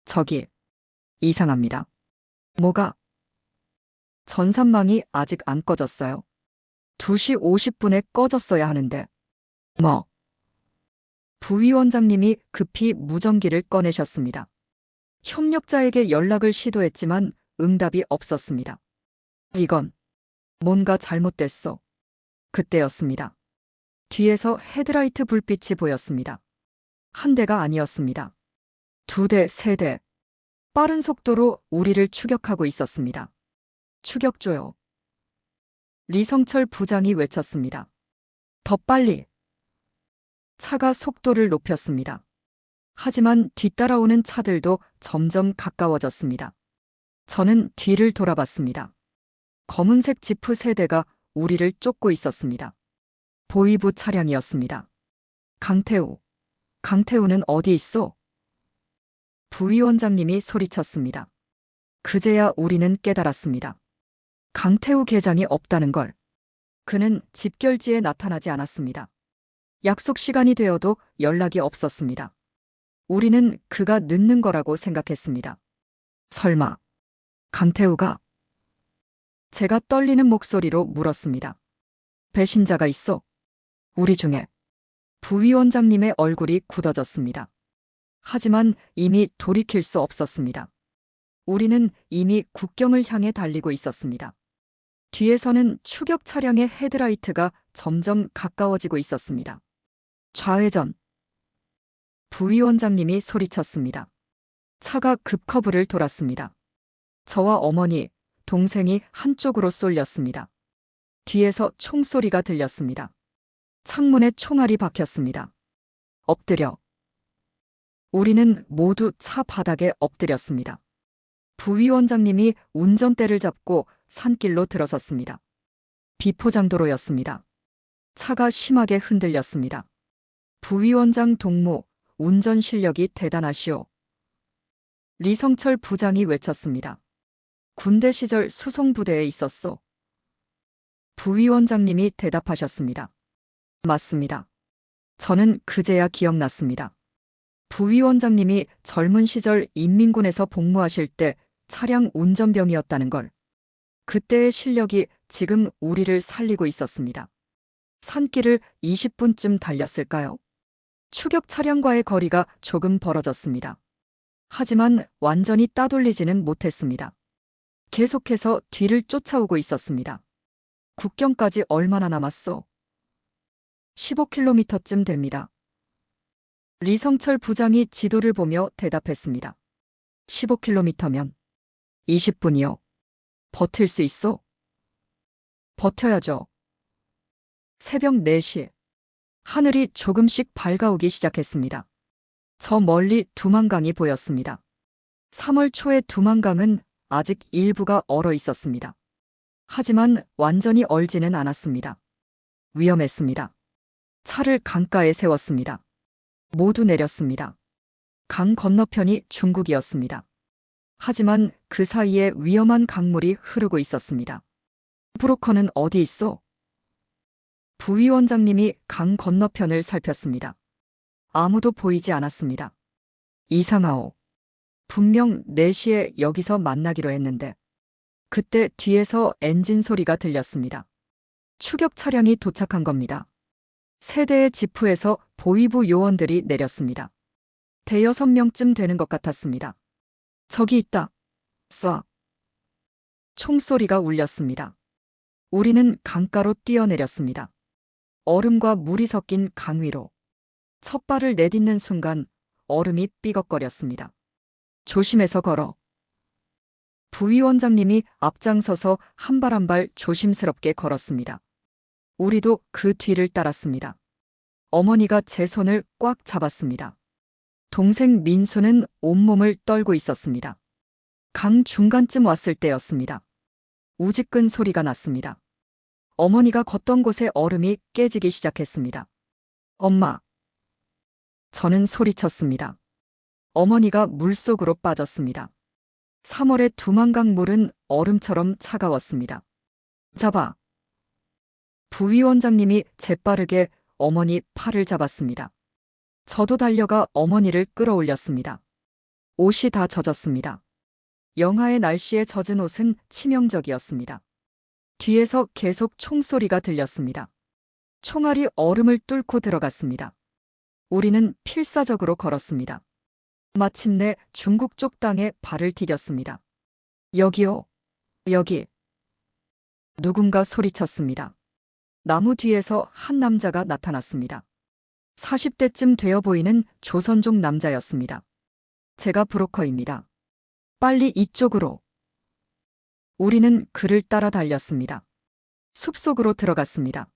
저기, 이상합니다. 뭐가? 전산망이 아직 안 꺼졌어요. 2시 50분에 꺼졌어야 하는데. 뭐? 부위원장님이 급히 무전기를 꺼내셨습니다. 협력자에게 연락을 시도했지만 응답이 없었습니다. 이건 뭔가 잘못됐어. 그때였습니다. 뒤에서 헤드라이트 불빛이 보였습니다. 한 대가 아니었습니다. 2대, 3대. 빠른 속도로 우리를 추격하고 있었습니다. 추격조요. 리성철 부장이 외쳤습니다. 더 빨리. 차가 속도를 높였습니다. 하지만 뒤따라오는 차들도 점점 가까워졌습니다. 저는 뒤를 돌아봤습니다. 검은색 지프 3대가 우리를 쫓고 있었습니다. 보위부 차량이었습니다. 강태우는 어디 있어? 부위원장님이 소리쳤습니다. 그제야 우리는 깨달았습니다. 강태우 계장이 없다는 걸. 그는 집결지에 나타나지 않았습니다. 약속 시간이 되어도 연락이 없었습니다. 우리는 그가 늦는 거라고 생각했습니다. 설마 강태우가? 제가 떨리는 목소리로 물었습니다. 배신자가 있어? 우리 중에. 부위원장님의 얼굴이 굳어졌습니다. 하지만 이미 돌이킬 수 없었습니다. 우리는 이미 국경을 향해 달리고 있었습니다. 뒤에서는 추격 차량의 헤드라이트가 점점 가까워지고 있었습니다. 좌회전. 부위원장님이 소리쳤습니다. 차가 급커브를 돌았습니다. 저와 어머니, 동생이 한쪽으로 쏠렸습니다. 뒤에서 총소리가 들렸습니다. 창문에 총알이 박혔습니다. 엎드려. 우리는 모두 차 바닥에 엎드렸습니다. 부위원장님이 운전대를 잡고 산길로 들어섰습니다. 비포장도로였습니다. 차가 심하게 흔들렸습니다. 부위원장 동무, 운전 실력이 대단하시오. 리성철 부장이 외쳤습니다. 군대 시절 수송부대에 있었소. 부위원장님이 대답하셨습니다. 맞습니다. 저는 그제야 기억났습니다. 부위원장님이 젊은 시절 인민군에서 복무하실 때 차량 운전병이었다는 걸. 그때의 실력이 지금 우리를 살리고 있었습니다. 산길을 20분쯤 달렸을까요? 추격 차량과의 거리가 조금 벌어졌습니다. 하지만 완전히 따돌리지는 못했습니다. 계속해서 뒤를 쫓아오고 있었습니다. 국경까지 얼마나 남았소? 15km쯤 됩니다. 리성철 부장이 지도를 보며 대답했습니다. 15km면 20분이요. 버틸 수 있어? 버텨야죠. 새벽 4시. 하늘이 조금씩 밝아오기 시작했습니다. 저 멀리 두만강이 보였습니다. 3월 초의 두만강은 아직 일부가 얼어 있었습니다. 하지만 완전히 얼지는 않았습니다. 위험했습니다. 차를 강가에 세웠습니다. 모두 내렸습니다. 강 건너편이 중국이었습니다. 하지만 그 사이에 위험한 강물이 흐르고 있었습니다. 브로커는 어디 있어? 부위원장님이 강 건너편을 살폈습니다. 아무도 보이지 않았습니다. 이상하오. 분명 4시에 여기서 만나기로 했는데. 그때 뒤에서 엔진 소리가 들렸습니다. 추격 차량이 도착한 겁니다. 세대의 지프에서 보위부 요원들이 내렸습니다. 대여섯 명쯤 되는 것 같았습니다. 저기 있다. 쏴. 총소리가 울렸습니다. 우리는 강가로 뛰어내렸습니다. 얼음과 물이 섞인 강 위로. 첫 발을 내딛는 순간 얼음이 삐걱거렸습니다. 조심해서 걸어. 부위원장님이 앞장서서 한 발 한 발 조심스럽게 걸었습니다. 우리도 그 뒤를 따랐습니다. 어머니가 제 손을 꽉 잡았습니다. 동생 민수는 온몸을 떨고 있었습니다. 강 중간쯤 왔을 때였습니다. 우지끈 소리가 났습니다. 어머니가 걷던 곳에 얼음이 깨지기 시작했습니다. 엄마. 저는 소리쳤습니다. 어머니가 물속으로 빠졌습니다. 3월의 두만강 물은 얼음처럼 차가웠습니다. 잡아. 부위원장님이 재빠르게 어머니 팔을 잡았습니다. 저도 달려가 어머니를 끌어올렸습니다. 옷이 다 젖었습니다. 영하의 날씨에 젖은 옷은 치명적이었습니다. 뒤에서 계속 총소리가 들렸습니다. 총알이 얼음을 뚫고 들어갔습니다. 우리는 필사적으로 걸었습니다. 마침내 중국 쪽 땅에 발을 디뎠습니다. 여기요. 여기. 누군가 소리쳤습니다. 나무 뒤에서 한 남자가 나타났습니다. 40대쯤 되어 보이는 조선족 남자였습니다. 제가 브로커입니다. 빨리 이쪽으로. 우리는 그를 따라 달렸습니다. 숲속으로 들어갔습니다.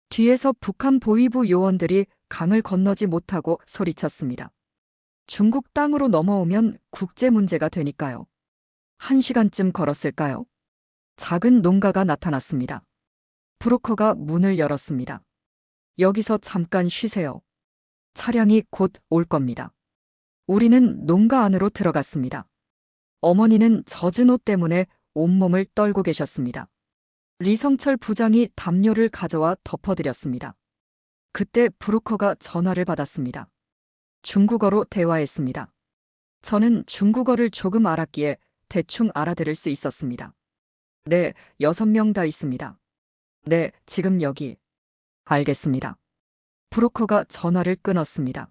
뒤에서 북한 보위부 요원들이 강을 건너지 못하고 소리쳤습니다. 중국 땅으로 넘어오면 국제 문제가 되니까요. 1시간쯤 걸었을까요? 작은 농가가 나타났습니다. 브로커가 문을 열었습니다. 여기서 잠깐 쉬세요. 차량이 곧 올 겁니다. 우리는 농가 안으로 들어갔습니다. 어머니는 젖은 옷 때문에 온몸을 떨고 계셨습니다. 리성철 부장이 담요를 가져와 덮어드렸습니다. 그때 브로커가 전화를 받았습니다. 중국어로 대화했습니다. 저는 중국어를 조금 알았기에 대충 알아들을 수 있었습니다. 네, 6명 다 있습니다. 네, 지금 여기. 알겠습니다. 브로커가 전화를 끊었습니다.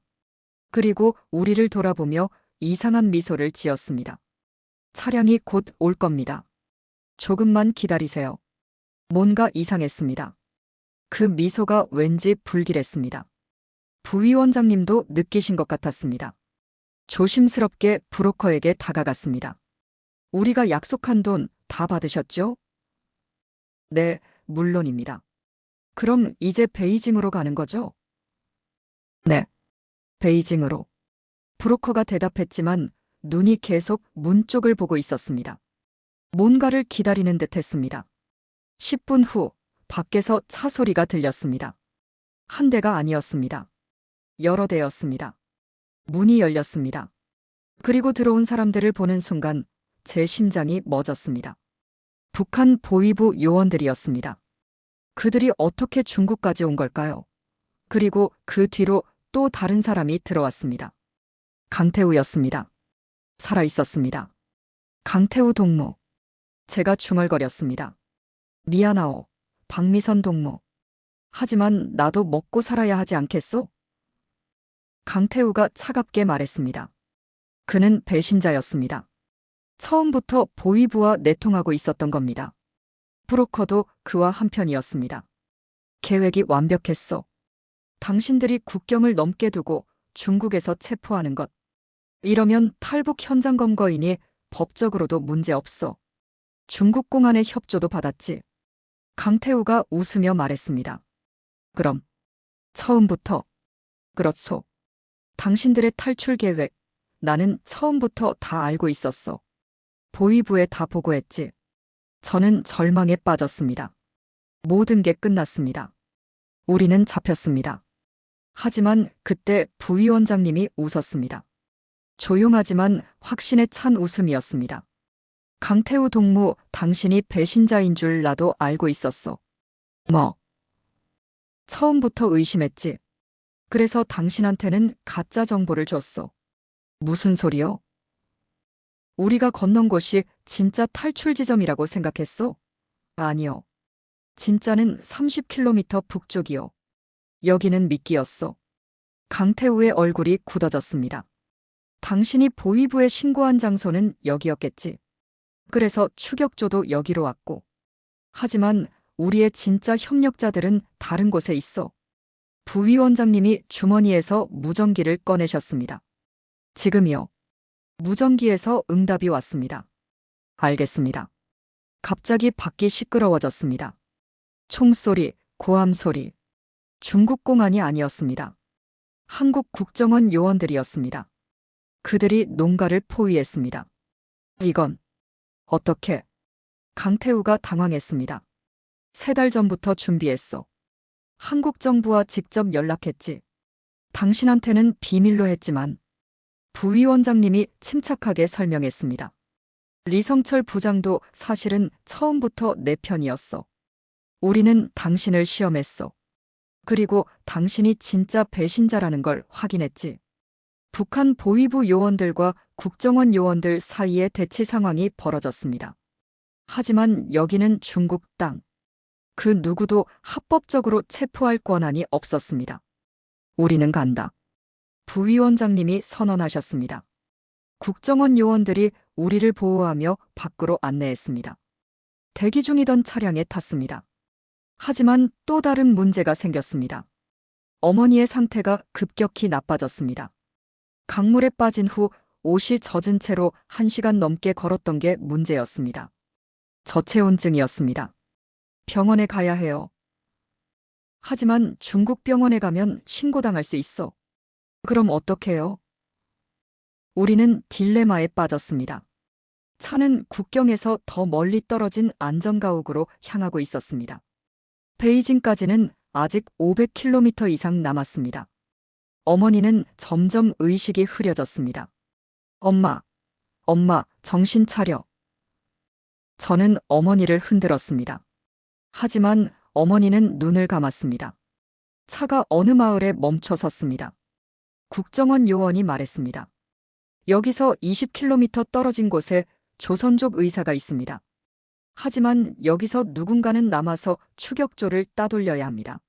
그리고 우리를 돌아보며 이상한 미소를 지었습니다. 차량이 곧 올 겁니다. 조금만 기다리세요. 뭔가 이상했습니다. 그 미소가 왠지 불길했습니다. 부위원장님도 느끼신 것 같았습니다. 조심스럽게 브로커에게 다가갔습니다. 우리가 약속한 돈 다 받으셨죠? 네, 물론입니다. 그럼 이제 베이징으로 가는 거죠? 네, 베이징으로. 브로커가 대답했지만 눈이 계속 문 쪽을 보고 있었습니다. 뭔가를 기다리는 듯 했습니다. 10분 후 밖에서 차 소리가 들렸습니다. 한 대가 아니었습니다. 여러 대였습니다. 문이 열렸습니다. 그리고 들어온 사람들을 보는 순간 제 심장이 멎었습니다. 북한 보위부 요원들이었습니다. 그들이 어떻게 중국까지 온 걸까요? 그리고 그 뒤로 또 다른 사람이 들어왔습니다. 강태우였습니다. 살아 있었습니다. 강태우 동무. 제가 중얼거렸습니다. 미안하오, 박미선 동무. 하지만 나도 먹고 살아야 하지 않겠소? 강태우가 차갑게 말했습니다. 그는 배신자였습니다. 처음부터 보위부와 내통하고 있었던 겁니다. 브로커도 그와 한편이었습니다. 계획이 완벽했소. 당신들이 국경을 넘게 두고 중국에서 체포하는 것. 이러면 탈북 현장 검거이니 법적으로도 문제 없소. 중국 공안의 협조도 받았지. 강태우가 웃으며 말했습니다. 그럼 처음부터. 그렇소. 당신들의 탈출 계획, 나는 처음부터 다 알고 있었어. 보위부에 다 보고했지. 저는 절망에 빠졌습니다. 모든 게 끝났습니다. 우리는 잡혔습니다. 하지만 그때 부위원장님이 웃었습니다. 조용하지만 확신에 찬 웃음이었습니다. 강태우 동무, 당신이 배신자인 줄 나도 알고 있었어. 뭐? 처음부터 의심했지. 그래서 당신한테는 가짜 정보를 줬어. 무슨 소리요? 우리가 건넌 곳이 진짜 탈출 지점이라고 생각했어? 아니요. 진짜는 30km 북쪽이요. 여기는 미끼였어. 강태우의 얼굴이 굳어졌습니다. 당신이 보위부에 신고한 장소는 여기였겠지. 그래서 추격조도 여기로 왔고. 하지만 우리의 진짜 협력자들은 다른 곳에 있어. 부위원장님이 주머니에서 무전기를 꺼내셨습니다. 지금이요. 무전기에서 응답이 왔습니다. 알겠습니다. 갑자기 밖이 시끄러워졌습니다. 총소리, 고함소리. 중국 공안이 아니었습니다. 한국 국정원 요원들이었습니다. 그들이 농가를 포위했습니다. 이건 어떻게? 강태우가 당황했습니다. 3달 전부터 준비했어. 한국 정부와 직접 연락했지. 당신한테는 비밀로 했지만 부위원장님이 침착하게 설명했습니다. 리성철 부장도 사실은 처음부터 내 편이었어. 우리는 당신을 시험했어. 그리고 당신이 진짜 배신자라는 걸 확인했지. 북한 보위부 요원들과 국정원 요원들 사이에 대치 상황이 벌어졌습니다. 하지만 여기는 중국 땅. 그 누구도 합법적으로 체포할 권한이 없었습니다. 우리는 간다. 부위원장님이 선언하셨습니다. 국정원 요원들이 우리를 보호하며 밖으로 안내했습니다. 대기 중이던 차량에 탔습니다. 하지만 또 다른 문제가 생겼습니다. 어머니의 상태가 급격히 나빠졌습니다. 강물에 빠진 후 옷이 젖은 채로 1시간 넘게 걸었던 게 문제였습니다. 저체온증이었습니다. 병원에 가야 해요. 하지만 중국 병원에 가면 신고당할 수 있어. 그럼 어떡해요? 우리는 딜레마에 빠졌습니다. 차는 국경에서 더 멀리 떨어진 안전가옥으로 향하고 있었습니다. 베이징까지는 아직 500km 이상 남았습니다. 어머니는 점점 의식이 흐려졌습니다. 엄마, 정신 차려. 저는 어머니를 흔들었습니다. 하지만 어머니는 눈을 감았습니다. 차가 어느 마을에 멈춰 섰습니다. 국정원 요원이 말했습니다. 여기서 20km 떨어진 곳에 조선족 의사가 있습니다. 하지만 여기서 누군가는 남아서 추격조를 따돌려야 합니다.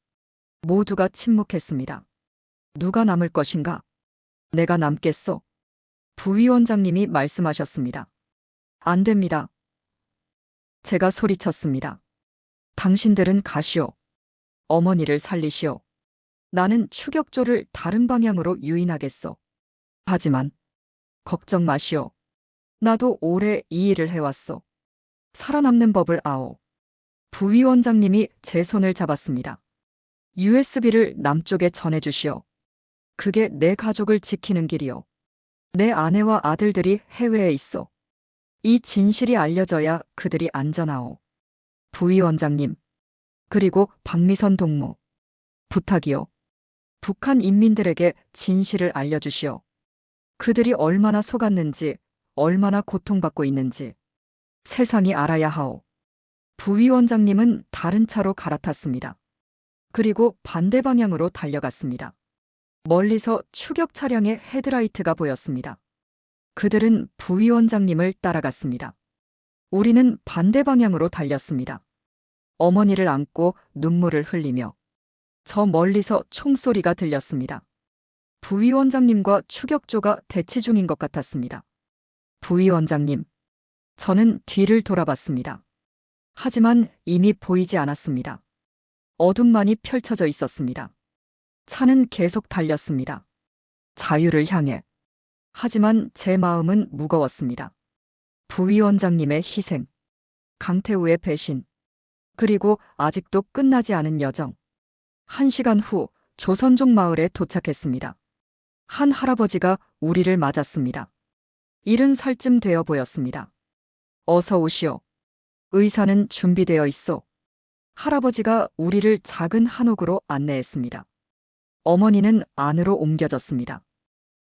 모두가 침묵했습니다. 누가 남을 것인가? 내가 남겠소. 부위원장님이 말씀하셨습니다. 안 됩니다. 제가 소리쳤습니다. 당신들은 가시오. 어머니를 살리시오. 나는 추격조를 다른 방향으로 유인하겠소. 하지만 걱정 마시오. 나도 오래 이 일을 해왔소. 살아남는 법을 아오. 부위원장님이 제 손을 잡았습니다. USB를 남쪽에 전해주시오. 그게 내 가족을 지키는 길이오. 내 아내와 아들들이 해외에 있어. 이 진실이 알려져야 그들이 안전하오. 부위원장님, 그리고 박미선 동무. 부탁이요. 북한 인민들에게 진실을 알려주시오. 그들이 얼마나 속았는지, 얼마나 고통받고 있는지 세상이 알아야 하오. 부위원장님은 다른 차로 갈아탔습니다. 그리고 반대 방향으로 달려갔습니다. 멀리서 추격 차량의 헤드라이트가 보였습니다. 그들은 부위원장님을 따라갔습니다. 우리는 반대 방향으로 달렸습니다. 어머니를 안고 눈물을 흘리며 저 멀리서 총소리가 들렸습니다. 부위원장님과 추격조가 대치 중인 것 같았습니다. 부위원장님, 저는 뒤를 돌아봤습니다. 하지만 이미 보이지 않았습니다. 어둠만이 펼쳐져 있었습니다. 차는 계속 달렸습니다. 자유를 향해. 하지만 제 마음은 무거웠습니다. 부위원장님의 희생, 강태우의 배신, 그리고 아직도 끝나지 않은 여정. 1시간 후 조선족 마을에 도착했습니다. 한 할아버지가 우리를 맞았습니다. 70살쯤 되어 보였습니다. 어서 오시오. 의사는 준비되어 있소. 할아버지가 우리를 작은 한옥으로 안내했습니다. 어머니는 안으로 옮겨졌습니다.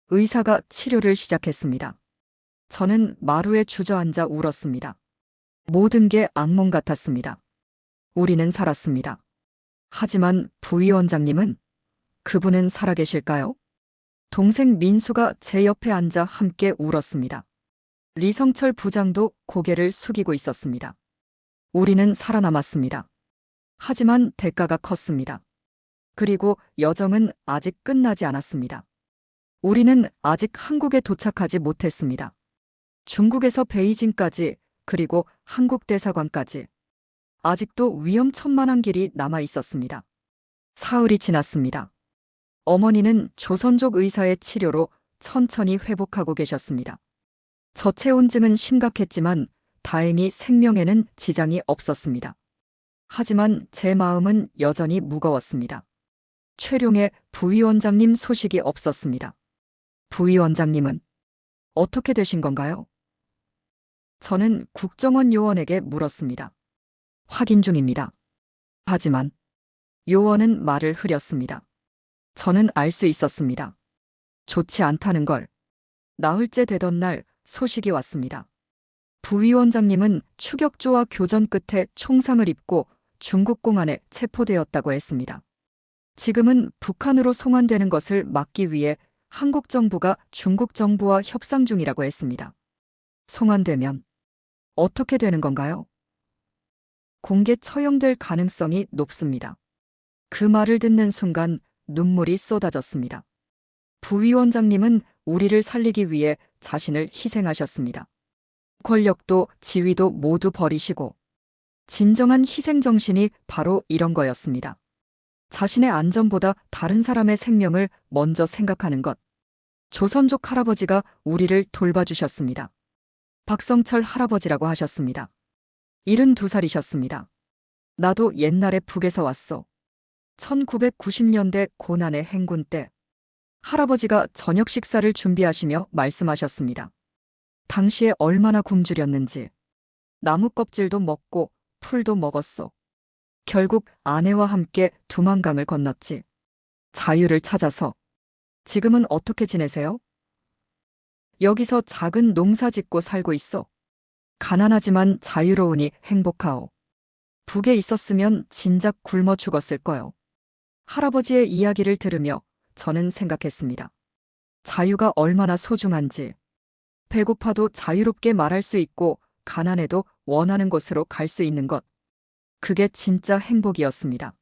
의사가 치료를 시작했습니다. 저는 마루에 주저앉아 울었습니다. 모든 게 악몽 같았습니다. 우리는 살았습니다. 하지만 부위원장님은, 그분은 살아계실까요? 동생 민수가 제 옆에 앉아 함께 울었습니다. 리성철 부장도 고개를 숙이고 있었습니다. 우리는 살아남았습니다. 하지만 대가가 컸습니다. 그리고 여정은 아직 끝나지 않았습니다. 우리는 아직 한국에 도착하지 못했습니다. 중국에서 베이징까지, 그리고 한국 대사관까지 아직도 위험천만한 길이 남아 있었습니다. 사흘이 지났습니다. 어머니는 조선족 의사의 치료로 천천히 회복하고 계셨습니다. 저체온증은 심각했지만 다행히 생명에는 지장이 없었습니다. 하지만 제 마음은 여전히 무거웠습니다. 최룡의 부위원장님 소식이 없었습니다. 부위원장님은 어떻게 되신 건가요? 저는 국정원 요원에게 물었습니다. 확인 중입니다. 하지만 요원은 말을 흐렸습니다. 저는 알 수 있었습니다. 좋지 않다는 걸. 나흘째 되던 날 소식이 왔습니다. 부위원장님은 추격조와 교전 끝에 총상을 입고 중국 공안에 체포되었다고 했습니다. 지금은 북한으로 송환되는 것을 막기 위해 한국 정부가 중국 정부와 협상 중이라고 했습니다. 송환되면 어떻게 되는 건가요? 공개 처형될 가능성이 높습니다. 그 말을 듣는 순간 눈물이 쏟아졌습니다. 부위원장님은 우리를 살리기 위해 자신을 희생하셨습니다. 권력도 지위도 모두 버리시고 진정한 희생정신이 바로 이런 거였습니다. 자신의 안전보다 다른 사람의 생명을 먼저 생각하는 것. 조선족 할아버지가 우리를 돌봐주셨습니다. 박성철 할아버지라고 하셨습니다. 72살이셨습니다. 나도 옛날에 북에서 왔어. 1990년대 고난의 행군 때 할아버지가 저녁 식사를 준비하시며 말씀하셨습니다. 당시에 얼마나 굶주렸는지. 나무 껍질도 먹고 풀도 먹었어. 결국 아내와 함께 두만강을 건넜지. 자유를 찾아서. 지금은 어떻게 지내세요? 여기서 작은 농사 짓고 살고 있어. 가난하지만 자유로우니 행복하오. 북에 있었으면 진작 굶어 죽었을 거요. 할아버지의 이야기를 들으며 저는 생각했습니다. 자유가 얼마나 소중한지. 배고파도 자유롭게 말할 수 있고 가난해도 원하는 곳으로 갈 수 있는 것. 그게 진짜 행복이었습니다.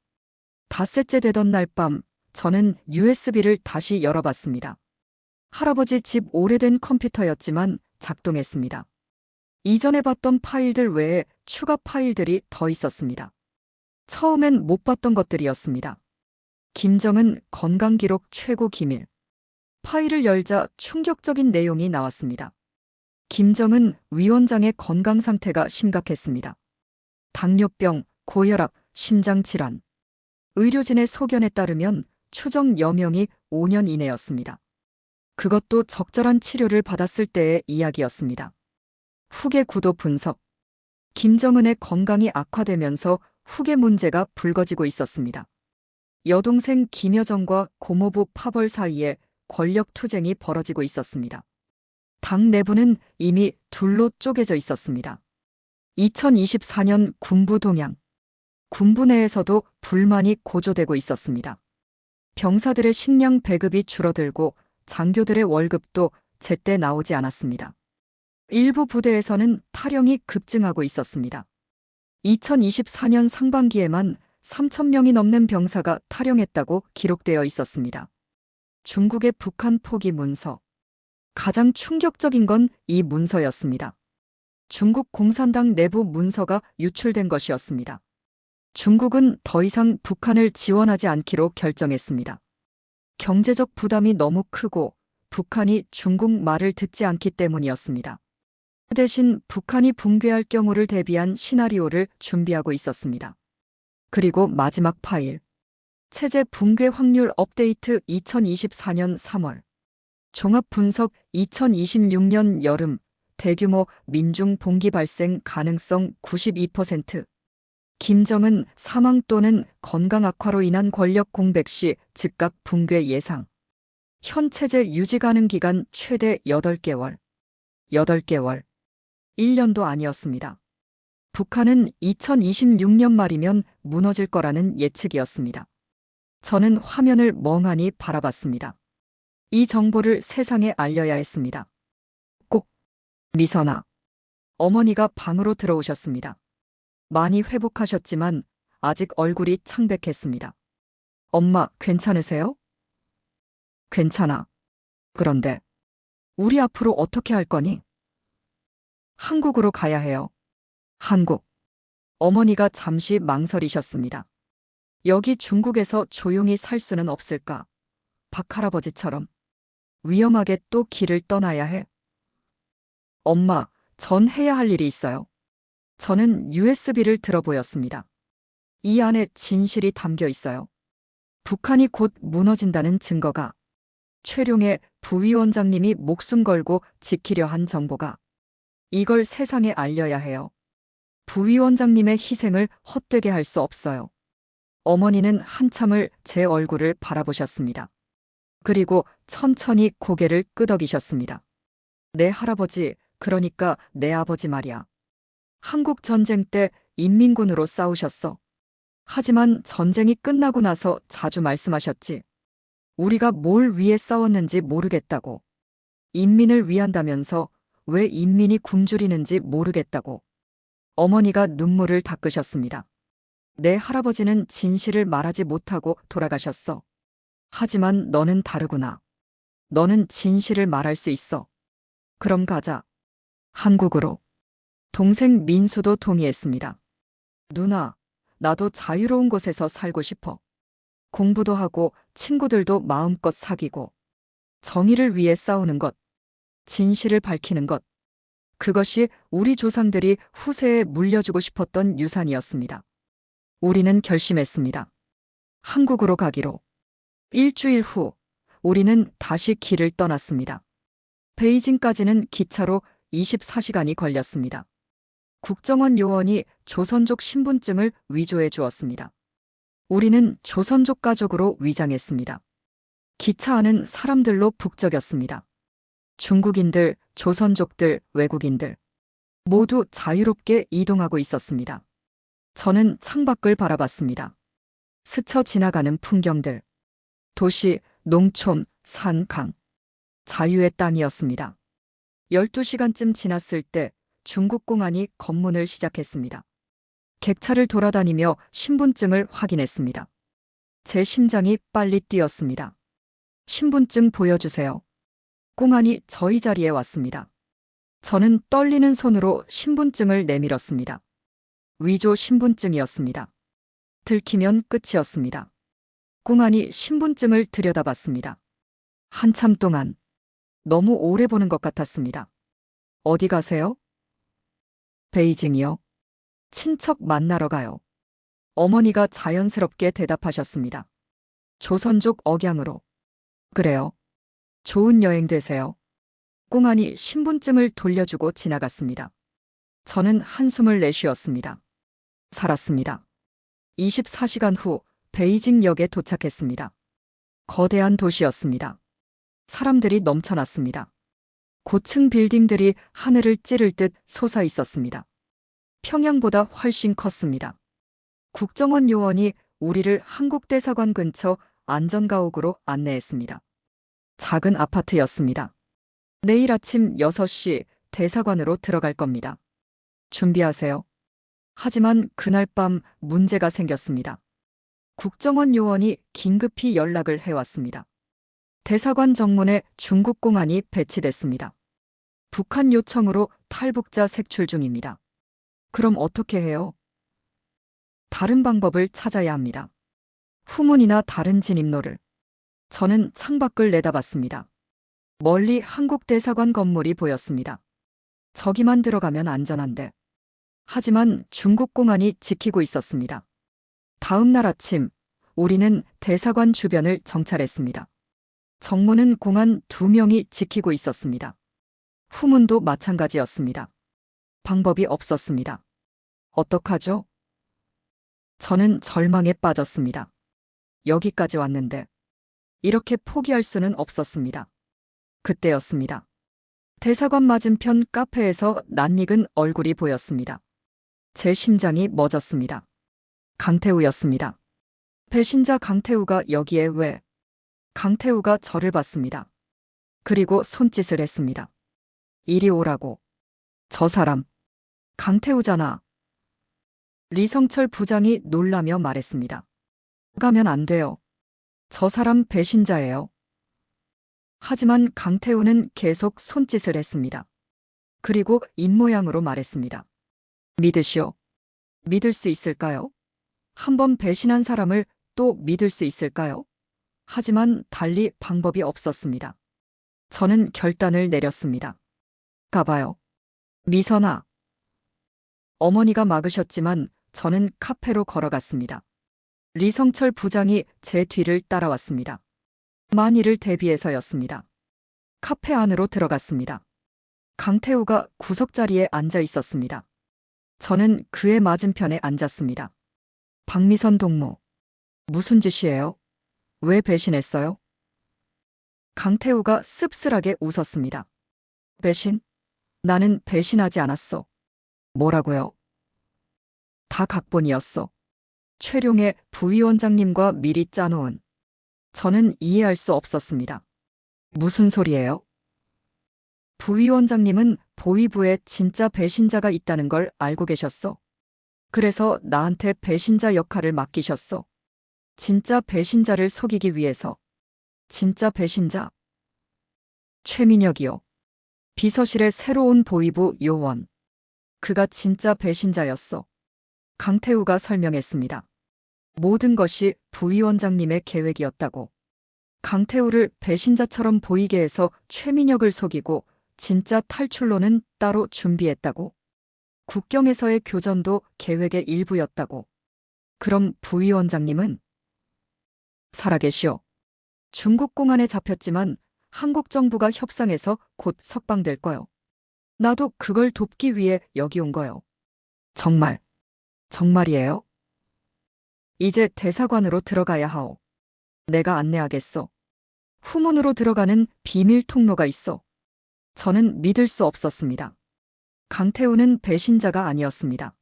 닷새째 되던 날 밤 저는 USB를 다시 열어봤습니다. 할아버지 집 오래된 컴퓨터였지만 작동했습니다. 이전에 봤던 파일들 외에 추가 파일들이 더 있었습니다. 처음엔 못 봤던 것들이었습니다. 김정은 건강기록 최고 기밀. 파일을 열자 충격적인 내용이 나왔습니다. 김정은 위원장의 건강 상태가 심각했습니다. 당뇨병, 고혈압, 심장질환. 의료진의 소견에 따르면 추정 여명이 5년 이내였습니다. 그것도 적절한 치료를 받았을 때의 이야기였습니다. 후계 구도 분석. 김정은의 건강이 악화되면서 후계 문제가 불거지고 있었습니다. 여동생 김여정과 고모부 파벌 사이에 권력 투쟁이 벌어지고 있었습니다. 당 내부는 이미 둘로 쪼개져 있었습니다. 2024년 군부 동향. 군부 내에서도 불만이 고조되고 있었습니다. 병사들의 식량 배급이 줄어들고 장교들의 월급도 제때 나오지 않았습니다. 일부 부대에서는 탈영이 급증하고 있었습니다. 2024년 상반기에만 3,000명이 넘는 병사가 탈영했다고 기록되어 있었습니다. 중국의 북한 포기 문서. 가장 충격적인 건 이 문서였습니다. 중국 공산당 내부 문서가 유출된 것이었습니다. 중국은 더 이상 북한을 지원하지 않기로 결정했습니다. 경제적 부담이 너무 크고 북한이 중국 말을 듣지 않기 때문이었습니다. 대신 북한이 붕괴할 경우를 대비한 시나리오를 준비하고 있었습니다. 그리고 마지막 파일. 체제 붕괴 확률 업데이트 2024년 3월. 종합 분석 2026년 여름. 대규모 민중 봉기 발생 가능성 92%. 김정은 사망 또는 건강 악화로 인한 권력 공백 시 즉각 붕괴 예상. 현 체제 유지 가능 기간 최대 8개월. 8개월. 1년도 아니었습니다. 북한은 2026년 말이면 무너질 거라는 예측이었습니다. 저는 화면을 멍하니 바라봤습니다. 이 정보를 세상에 알려야 했습니다. 꼭. 미선아. 어머니가 방으로 들어오셨습니다. 많이 회복하셨지만 아직 얼굴이 창백했습니다. 엄마, 괜찮으세요? 괜찮아. 그런데 우리 앞으로 어떻게 할 거니? 한국으로 가야 해요. 한국. 어머니가 잠시 망설이셨습니다. 여기 중국에서 조용히 살 수는 없을까? 박할아버지처럼. 위험하게 또 길을 떠나야 해. 엄마, 전 해야 할 일이 있어요. 저는 USB를 들어보였습니다. 이 안에 진실이 담겨 있어요. 북한이 곧 무너진다는 증거가. 최룡의 부위원장님이 목숨 걸고 지키려 한 정보가. 이걸 세상에 알려야 해요. 부위원장님의 희생을 헛되게 할 수 없어요. 어머니는 한참을 제 얼굴을 바라보셨습니다. 그리고 천천히 고개를 끄덕이셨습니다. 내 할아버지, 그러니까 내 아버지 말이야. 한국 전쟁 때 인민군으로 싸우셨어. 하지만 전쟁이 끝나고 나서 자주 말씀하셨지. 우리가 뭘 위해 싸웠는지 모르겠다고. 인민을 위한다면서 왜 인민이 굶주리는지 모르겠다고. 어머니가 눈물을 닦으셨습니다. 내 할아버지는 진실을 말하지 못하고 돌아가셨어. 하지만 너는 다르구나. 너는 진실을 말할 수 있어. 그럼 가자. 한국으로. 동생 민수도 동의했습니다. 누나, 나도 자유로운 곳에서 살고 싶어. 공부도 하고 친구들도 마음껏 사귀고. 정의를 위해 싸우는 것. 진실을 밝히는 것. 그것이 우리 조상들이 후세에 물려주고 싶었던 유산이었습니다. 우리는 결심했습니다. 한국으로 가기로. 일주일 후, 우리는 다시 길을 떠났습니다. 베이징까지는 기차로 24시간이 걸렸습니다. 국정원 요원이 조선족 신분증을 위조해 주었습니다. 우리는 조선족 가족으로 위장했습니다. 기차 안은 사람들로 북적였습니다. 중국인들, 조선족들, 외국인들. 모두 자유롭게 이동하고 있었습니다. 저는 창밖을 바라봤습니다. 스쳐 지나가는 풍경들. 도시, 농촌, 산, 강. 자유의 땅이었습니다. 12시간쯤 지났을 때 중국 공안이 검문을 시작했습니다. 객차를 돌아다니며 신분증을 확인했습니다. 제 심장이 빨리 뛰었습니다. 신분증 보여주세요. 공안이 저희 자리에 왔습니다. 저는 떨리는 손으로 신분증을 내밀었습니다. 위조 신분증이었습니다. 들키면 끝이었습니다. 공안이 신분증을 들여다봤습니다. 한참 동안. 너무 오래 보는 것 같았습니다. 어디 가세요? 베이징이요. 친척 만나러 가요. 어머니가 자연스럽게 대답하셨습니다. 조선족 억양으로. 그래요. 좋은 여행 되세요. 공안이 신분증을 돌려주고 지나갔습니다. 저는 한숨을 내쉬었습니다. 살았습니다. 24시간 후 베이징역에 도착했습니다. 거대한 도시였습니다. 사람들이 넘쳐났습니다. 고층 빌딩들이 하늘을 찌를 듯 솟아 있었습니다. 평양보다 훨씬 컸습니다. 국정원 요원이 우리를 한국대사관 근처 안전가옥으로 안내했습니다. 작은 아파트였습니다. 내일 아침 6시 대사관으로 들어갈 겁니다. 준비하세요. 하지만 그날 밤 문제가 생겼습니다. 국정원 요원이 긴급히 연락을 해왔습니다. 대사관 정문에 중국 공안이 배치됐습니다. 북한 요청으로 탈북자 색출 중입니다. 그럼 어떻게 해요? 다른 방법을 찾아야 합니다. 후문이나 다른 진입로를. 저는 창밖을 내다봤습니다. 멀리 한국 대사관 건물이 보였습니다. 저기만 들어가면 안전한데. 하지만 중국 공안이 지키고 있었습니다. 다음 날 아침, 우리는 대사관 주변을 정찰했습니다. 정문은 공안 2명이 지키고 있었습니다. 후문도 마찬가지였습니다. 방법이 없었습니다. 어떡하죠? 저는 절망에 빠졌습니다. 여기까지 왔는데 이렇게 포기할 수는 없었습니다. 그때였습니다. 대사관 맞은편 카페에서 낯익은 얼굴이 보였습니다. 제 심장이 멎었습니다. 강태우였습니다. 배신자 강태우가 여기에 왜? 강태우가 저를 봤습니다. 그리고 손짓을 했습니다. 이리 오라고. 저 사람. 강태우잖아. 리성철 부장이 놀라며 말했습니다. 가면 안 돼요. 저 사람 배신자예요. 하지만 강태우는 계속 손짓을 했습니다. 그리고 입모양으로 말했습니다. 믿으시오. 믿을 수 있을까요? 한번 배신한 사람을 또 믿을 수 있을까요? 하지만 달리 방법이 없었습니다. 저는 결단을 내렸습니다. 가봐요. 미선아. 어머니가 막으셨지만 저는 카페로 걸어갔습니다. 리성철 부장이 제 뒤를 따라왔습니다. 만일을 대비해서였습니다. 카페 안으로 들어갔습니다. 강태우가 구석자리에 앉아 있었습니다. 저는 그의 맞은편에 앉았습니다. 박미선 동무. 무슨 짓이에요? 왜 배신했어요? 강태우가 씁쓸하게 웃었습니다. 배신? 나는 배신하지 않았어. 뭐라고요? 다 각본이었어. 최룡의 부위원장님과 미리 짜놓은. 저는 이해할 수 없었습니다. 무슨 소리예요? 부위원장님은 보위부에 진짜 배신자가 있다는 걸 알고 계셨어. 그래서 나한테 배신자 역할을 맡기셨어. 진짜 배신자를 속이기 위해서. 진짜 배신자. 최민혁이요. 비서실의 새로운 보위부 요원. 그가 진짜 배신자였어. 강태우가 설명했습니다. 모든 것이 부위원장님의 계획이었다고. 강태우를 배신자처럼 보이게 해서 최민혁을 속이고 진짜 탈출로는 따로 준비했다고. 국경에서의 교전도 계획의 일부였다고. 그럼 부위원장님은? 살아계시오. 중국 공안에 잡혔지만 한국 정부가 협상해서 곧 석방될 거요. 나도 그걸 돕기 위해 여기 온 거요. 정말, 정말이에요? 이제 대사관으로 들어가야 하오. 내가 안내하겠소. 후문으로 들어가는 비밀 통로가 있어. 저는 믿을 수 없었습니다. 강태우는 배신자가 아니었습니다.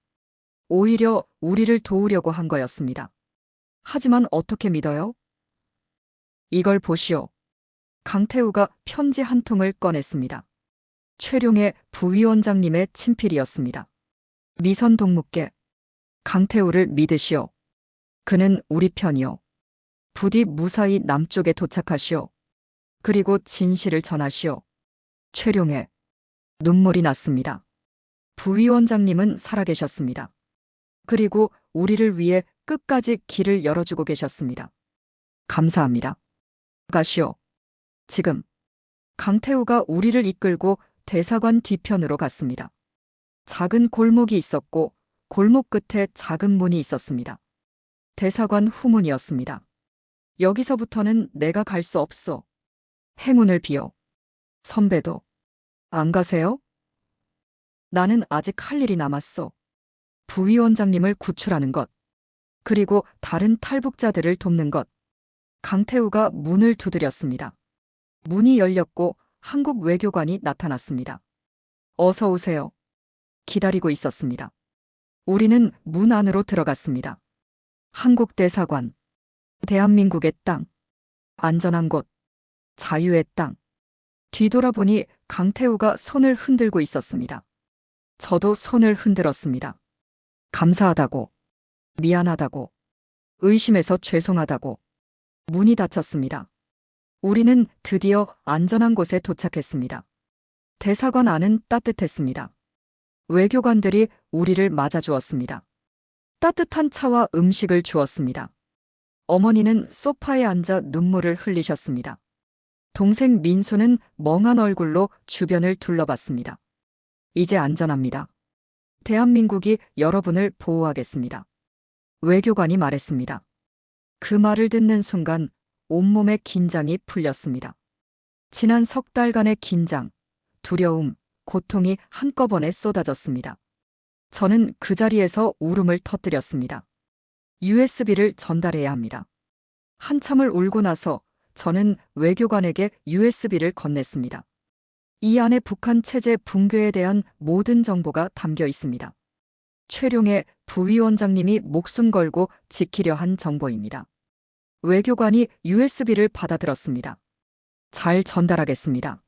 오히려 우리를 도우려고 한 거였습니다. 하지만 어떻게 믿어요? 이걸 보시오. 강태우가 편지 한 통을 꺼냈습니다. 최룡의 부위원장님의 친필이었습니다. 미선 동무께 강태우를 믿으시오. 그는 우리 편이요. 부디 무사히 남쪽에 도착하시오. 그리고 진실을 전하시오. 최룡의 눈물이 났습니다. 부위원장님은 살아계셨습니다. 그리고 우리를 위해 끝까지 길을 열어주고 계셨습니다. 감사합니다. 가시오. 지금. 강태우가 우리를 이끌고 대사관 뒤편으로 갔습니다. 작은 골목이 있었고 골목 끝에 작은 문이 있었습니다. 대사관 후문이었습니다. 여기서부터는 내가 갈 수 없어. 행운을 빌어. 선배도. 안 가세요? 나는 아직 할 일이 남았어. 부위원장님을 구출하는 것. 그리고 다른 탈북자들을 돕는 것. 강태우가 문을 두드렸습니다. 문이 열렸고 한국 외교관이 나타났습니다. 어서 오세요. 기다리고 있었습니다. 우리는 문 안으로 들어갔습니다. 한국 대사관, 대한민국의 땅, 안전한 곳, 자유의 땅. 뒤돌아보니 강태우가 손을 흔들고 있었습니다. 저도 손을 흔들었습니다. 감사하다고, 미안하다고, 의심해서 죄송하다고. 문이 닫혔습니다. 우리는 드디어 안전한 곳에 도착했습니다. 대사관 안은 따뜻했습니다. 외교관들이 우리를 맞아주었습니다. 따뜻한 차와 음식을 주었습니다. 어머니는 소파에 앉아 눈물을 흘리셨습니다. 동생 민수는 멍한 얼굴로 주변을 둘러봤습니다. 이제 안전합니다. 대한민국이 여러분을 보호하겠습니다. 외교관이 말했습니다. 그 말을 듣는 순간 온몸의 긴장이 풀렸습니다. 지난 석 달간의 긴장, 두려움, 고통이 한꺼번에 쏟아졌습니다. 저는 그 자리에서 울음을 터뜨렸습니다. USB를 전달해야 합니다. 한참을 울고 나서 저는 외교관에게 USB를 건넸습니다. 이 안에 북한 체제 붕괴에 대한 모든 정보가 담겨 있습니다. 최룡해 부위원장님이 목숨 걸고 지키려 한 정보입니다. 외교관이 USB를 받아들었습니다. 잘 전달하겠습니다.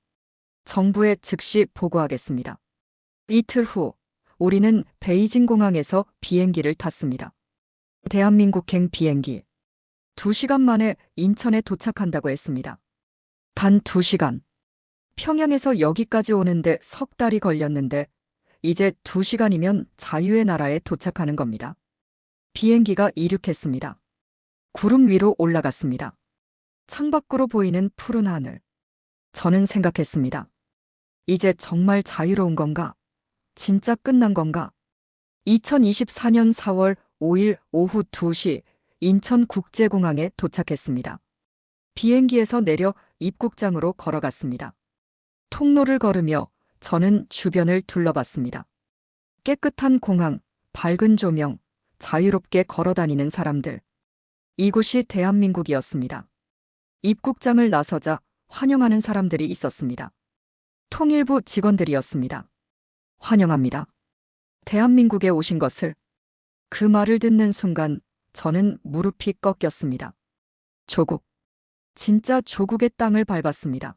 정부에 즉시 보고하겠습니다. 이틀 후 우리는 베이징 공항에서 비행기를 탔습니다. 대한민국행 비행기. 2시간 만에 인천에 도착한다고 했습니다. 단 2시간. 평양에서 여기까지 오는데 석 달이 걸렸는데 이제 2시간이면 자유의 나라에 도착하는 겁니다. 비행기가 이륙했습니다. 구름 위로 올라갔습니다. 창밖으로 보이는 푸른 하늘. 저는 생각했습니다. 이제 정말 자유로운 건가? 진짜 끝난 건가? 2024년 4월 5일 오후 2시 인천국제공항에 도착했습니다. 비행기에서 내려 입국장으로 걸어갔습니다. 통로를 걸으며 저는 주변을 둘러봤습니다. 깨끗한 공항, 밝은 조명, 자유롭게 걸어다니는 사람들. 이곳이 대한민국이었습니다. 입국장을 나서자 환영하는 사람들이 있었습니다. 통일부 직원들이었습니다. 환영합니다. 대한민국에 오신 것을. 그 말을 듣는 순간 저는 무릎이 꺾였습니다. 조국. 진짜 조국의 땅을 밟았습니다.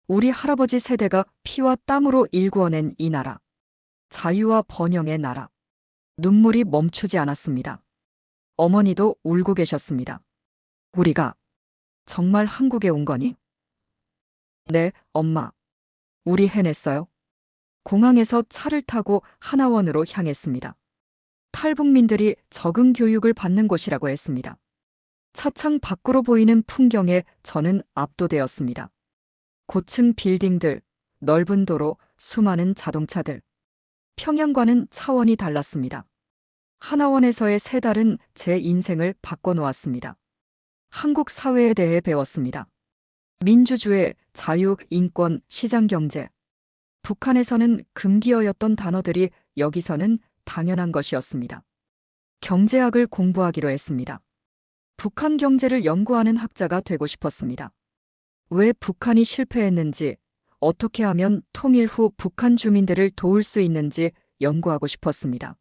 우리 할아버지 세대가 피와 땀으로 일구어낸 이 나라. 자유와 번영의 나라. 눈물이 멈추지 않았습니다. 어머니도 울고 계셨습니다. 우리가 정말 한국에 온 거니? 네, 엄마. 우리 해냈어요. 공항에서 차를 타고 하나원으로 향했습니다. 탈북민들이 적응 교육을 받는 곳이라고 했습니다. 차창 밖으로 보이는 풍경에 저는 압도되었습니다. 고층 빌딩들, 넓은 도로, 수많은 자동차들. 평양과는 차원이 달랐습니다. 하나원에서의 3달은 제 인생을 바꿔놓았습니다. 한국 사회에 대해 배웠습니다. 민주주의, 자유, 인권, 시장경제. 북한에서는 금기어였던 단어들이 여기서는 당연한 것이었습니다. 경제학을 공부하기로 했습니다. 북한 경제를 연구하는 학자가 되고 싶었습니다. 왜 북한이 실패했는지, 어떻게 하면 통일 후 북한 주민들을 도울 수 있는지 연구하고 싶었습니다.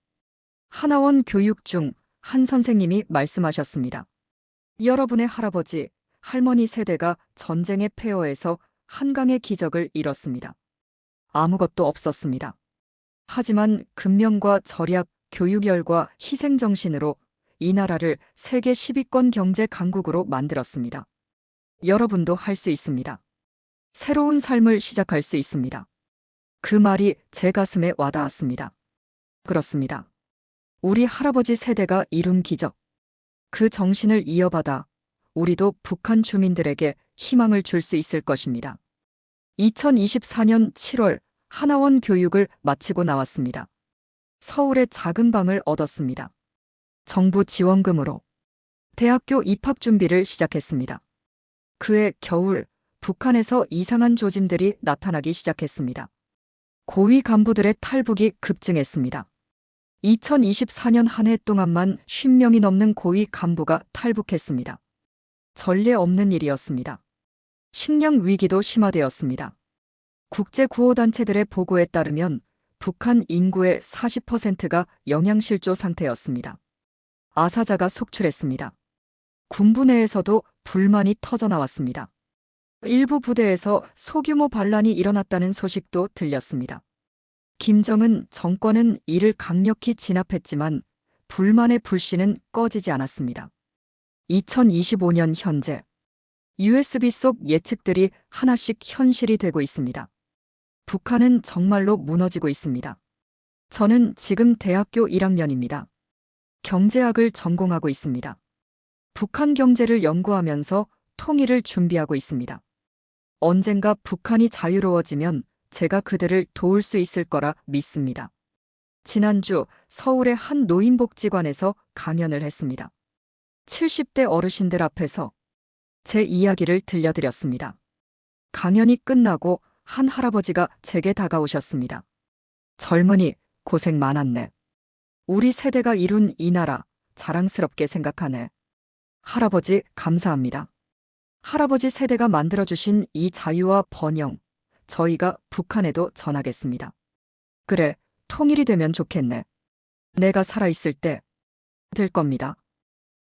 하나원 교육 중 한 선생님이 말씀하셨습니다. 여러분의 할아버지, 할머니 세대가 전쟁의 폐허에서 한강의 기적을 이뤘습니다. 아무것도 없었습니다. 하지만 근면과 절약, 교육열과 희생정신으로 이 나라를 세계 10위권 경제 강국으로 만들었습니다. 여러분도 할 수 있습니다. 새로운 삶을 시작할 수 있습니다. 그 말이 제 가슴에 와닿았습니다. 그렇습니다. 우리 할아버지 세대가 이룬 기적. 그 정신을 이어받아 우리도 북한 주민들에게 희망을 줄 수 있을 것입니다. 2024년 7월 하나원 교육을 마치고 나왔습니다. 서울의 작은 방을 얻었습니다. 정부 지원금으로 대학교 입학 준비를 시작했습니다. 그해 겨울 북한에서 이상한 조짐들이 나타나기 시작했습니다. 고위 간부들의 탈북이 급증했습니다. 2024년 한 해 동안만 50명이 넘는 고위 간부가 탈북했습니다. 전례 없는 일이었습니다. 식량 위기도 심화되었습니다. 국제구호단체들의 보고에 따르면 북한 인구의 40%가 영양실조 상태였습니다. 아사자가 속출했습니다. 군부 내에서도 불만이 터져나왔습니다. 일부 부대에서 소규모 반란이 일어났다는 소식도 들렸습니다. 김정은 정권은 이를 강력히 진압했지만 불만의 불씨는 꺼지지 않았습니다. 2025년 현재 USB 속 예측들이 하나씩 현실이 되고 있습니다. 북한은 정말로 무너지고 있습니다. 저는 지금 대학교 1학년입니다. 경제학을 전공하고 있습니다. 북한 경제를 연구하면서 통일을 준비하고 있습니다. 언젠가 북한이 자유로워지면 제가 그들을 도울 수 있을 거라 믿습니다. 지난주 서울의 한 노인복지관에서 강연을 했습니다. 70대 어르신들 앞에서 제 이야기를 들려드렸습니다. 강연이 끝나고 한 할아버지가 제게 다가오셨습니다. 젊은이, 고생 많았네. 우리 세대가 이룬 이 나라 자랑스럽게 생각하네. 할아버지, 감사합니다. 할아버지 세대가 만들어주신 이 자유와 번영, 저희가 북한에도 전하겠습니다. 그래, 통일이 되면 좋겠네. 내가 살아있을 때 될 겁니다.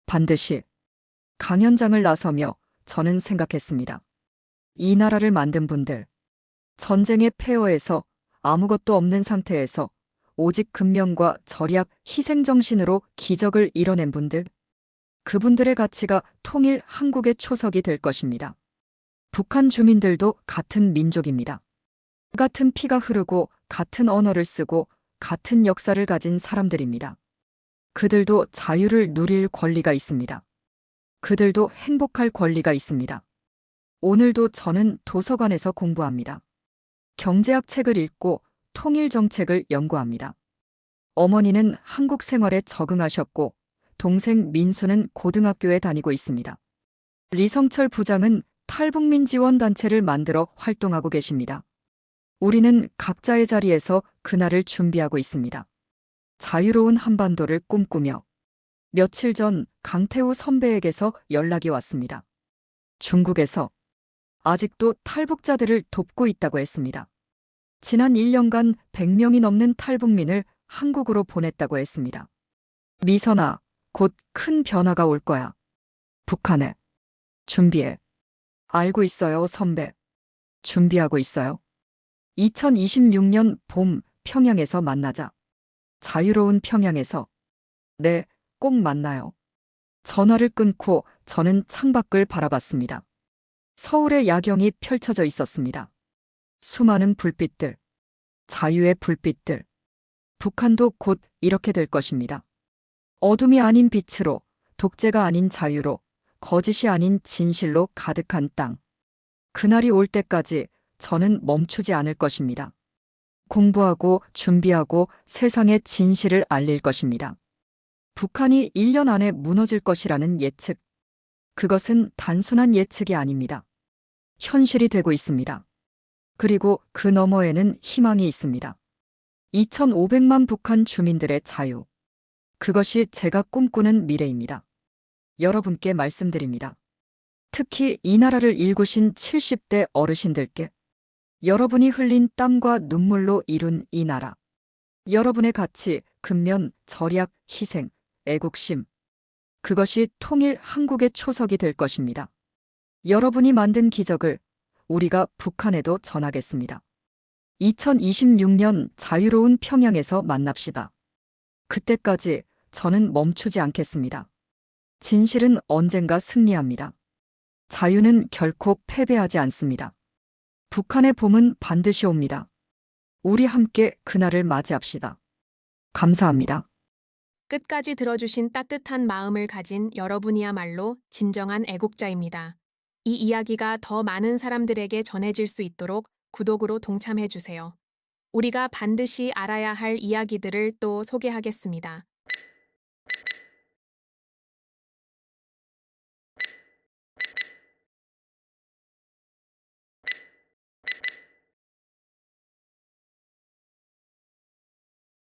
반드시. 강연장을 나서며 저는 생각했습니다. 이 나라를 만든 분들, 전쟁의 폐허에서 아무것도 없는 상태에서 오직 근면과 절약, 희생정신으로 기적을 이뤄낸 분들, 그분들의 가치가 통일 한국의 초석이 될 것입니다. 북한 주민들도 같은 민족입니다. 같은 피가 흐르고 같은 언어를 쓰고 같은 역사를 가진 사람들입니다. 그들도 자유를 누릴 권리가 있습니다. 그들도 행복할 권리가 있습니다. 오늘도 저는 도서관에서 공부합니다. 경제학 책을 읽고 통일 정책을 연구합니다. 어머니는 한국 생활에 적응하셨고 동생 민수는 고등학교에 다니고 있습니다. 리성철 부장은 탈북민 지원 단체를 만들어 활동하고 계십니다. 우리는 각자의 자리에서 그날을 준비하고 있습니다. 자유로운 한반도를 꿈꾸며 며칠 전 강태우 선배에게서 연락이 왔습니다. 중국에서 아직도 탈북자들을 돕고 있다고 했습니다. 지난 1년간 100명이 넘는 탈북민을 한국으로 보냈다고 했습니다. 미선아, 곧 큰 변화가 올 거야. 북한에. 준비해. 알고 있어요, 선배. 준비하고 있어요. 2026년 봄 평양에서 만나자. 자유로운 평양에서. 네, 꼭 만나요. 전화를 끊고 저는 창밖을 바라봤습니다. 서울의 야경이 펼쳐져 있었습니다. 수많은 불빛들. 자유의 불빛들. 북한도 곧 이렇게 될 것입니다. 어둠이 아닌 빛으로, 독재가 아닌 자유로, 거짓이 아닌 진실로 가득한 땅. 그날이 올 때까지 저는 멈추지 않을 것입니다. 공부하고 준비하고 세상에 진실을 알릴 것입니다. 북한이 1년 안에 무너질 것이라는 예측. 그것은 단순한 예측이 아닙니다. 현실이 되고 있습니다. 그리고 그 너머에는 희망이 있습니다. 2,500만 북한 주민들의 자유. 그것이 제가 꿈꾸는 미래입니다. 여러분께 말씀드립니다. 특히 이 나라를 일구신 70대 어르신들께 여러분이 흘린 땀과 눈물로 이룬 이 나라. 여러분의 가치, 근면, 절약, 희생, 애국심. 그것이 통일 한국의 초석이 될 것입니다. 여러분이 만든 기적을 우리가 북한에도 전하겠습니다. 2026년 자유로운 평양에서 만납시다. 그때까지 저는 멈추지 않겠습니다. 진실은 언젠가 승리합니다. 자유는 결코 패배하지 않습니다. 북한의 봄은 반드시 옵니다. 우리 함께 그날을 맞이합시다. 감사합니다. 끝까지 들어주신 따뜻한 마음을 가진 여러분이야말로 진정한 애국자입니다. 이 이야기가 더 많은 사람들에게 전해질 수 있도록 구독으로 동참해주세요. 우리가 반드시 알아야 할 이야기들을 또 소개하겠습니다.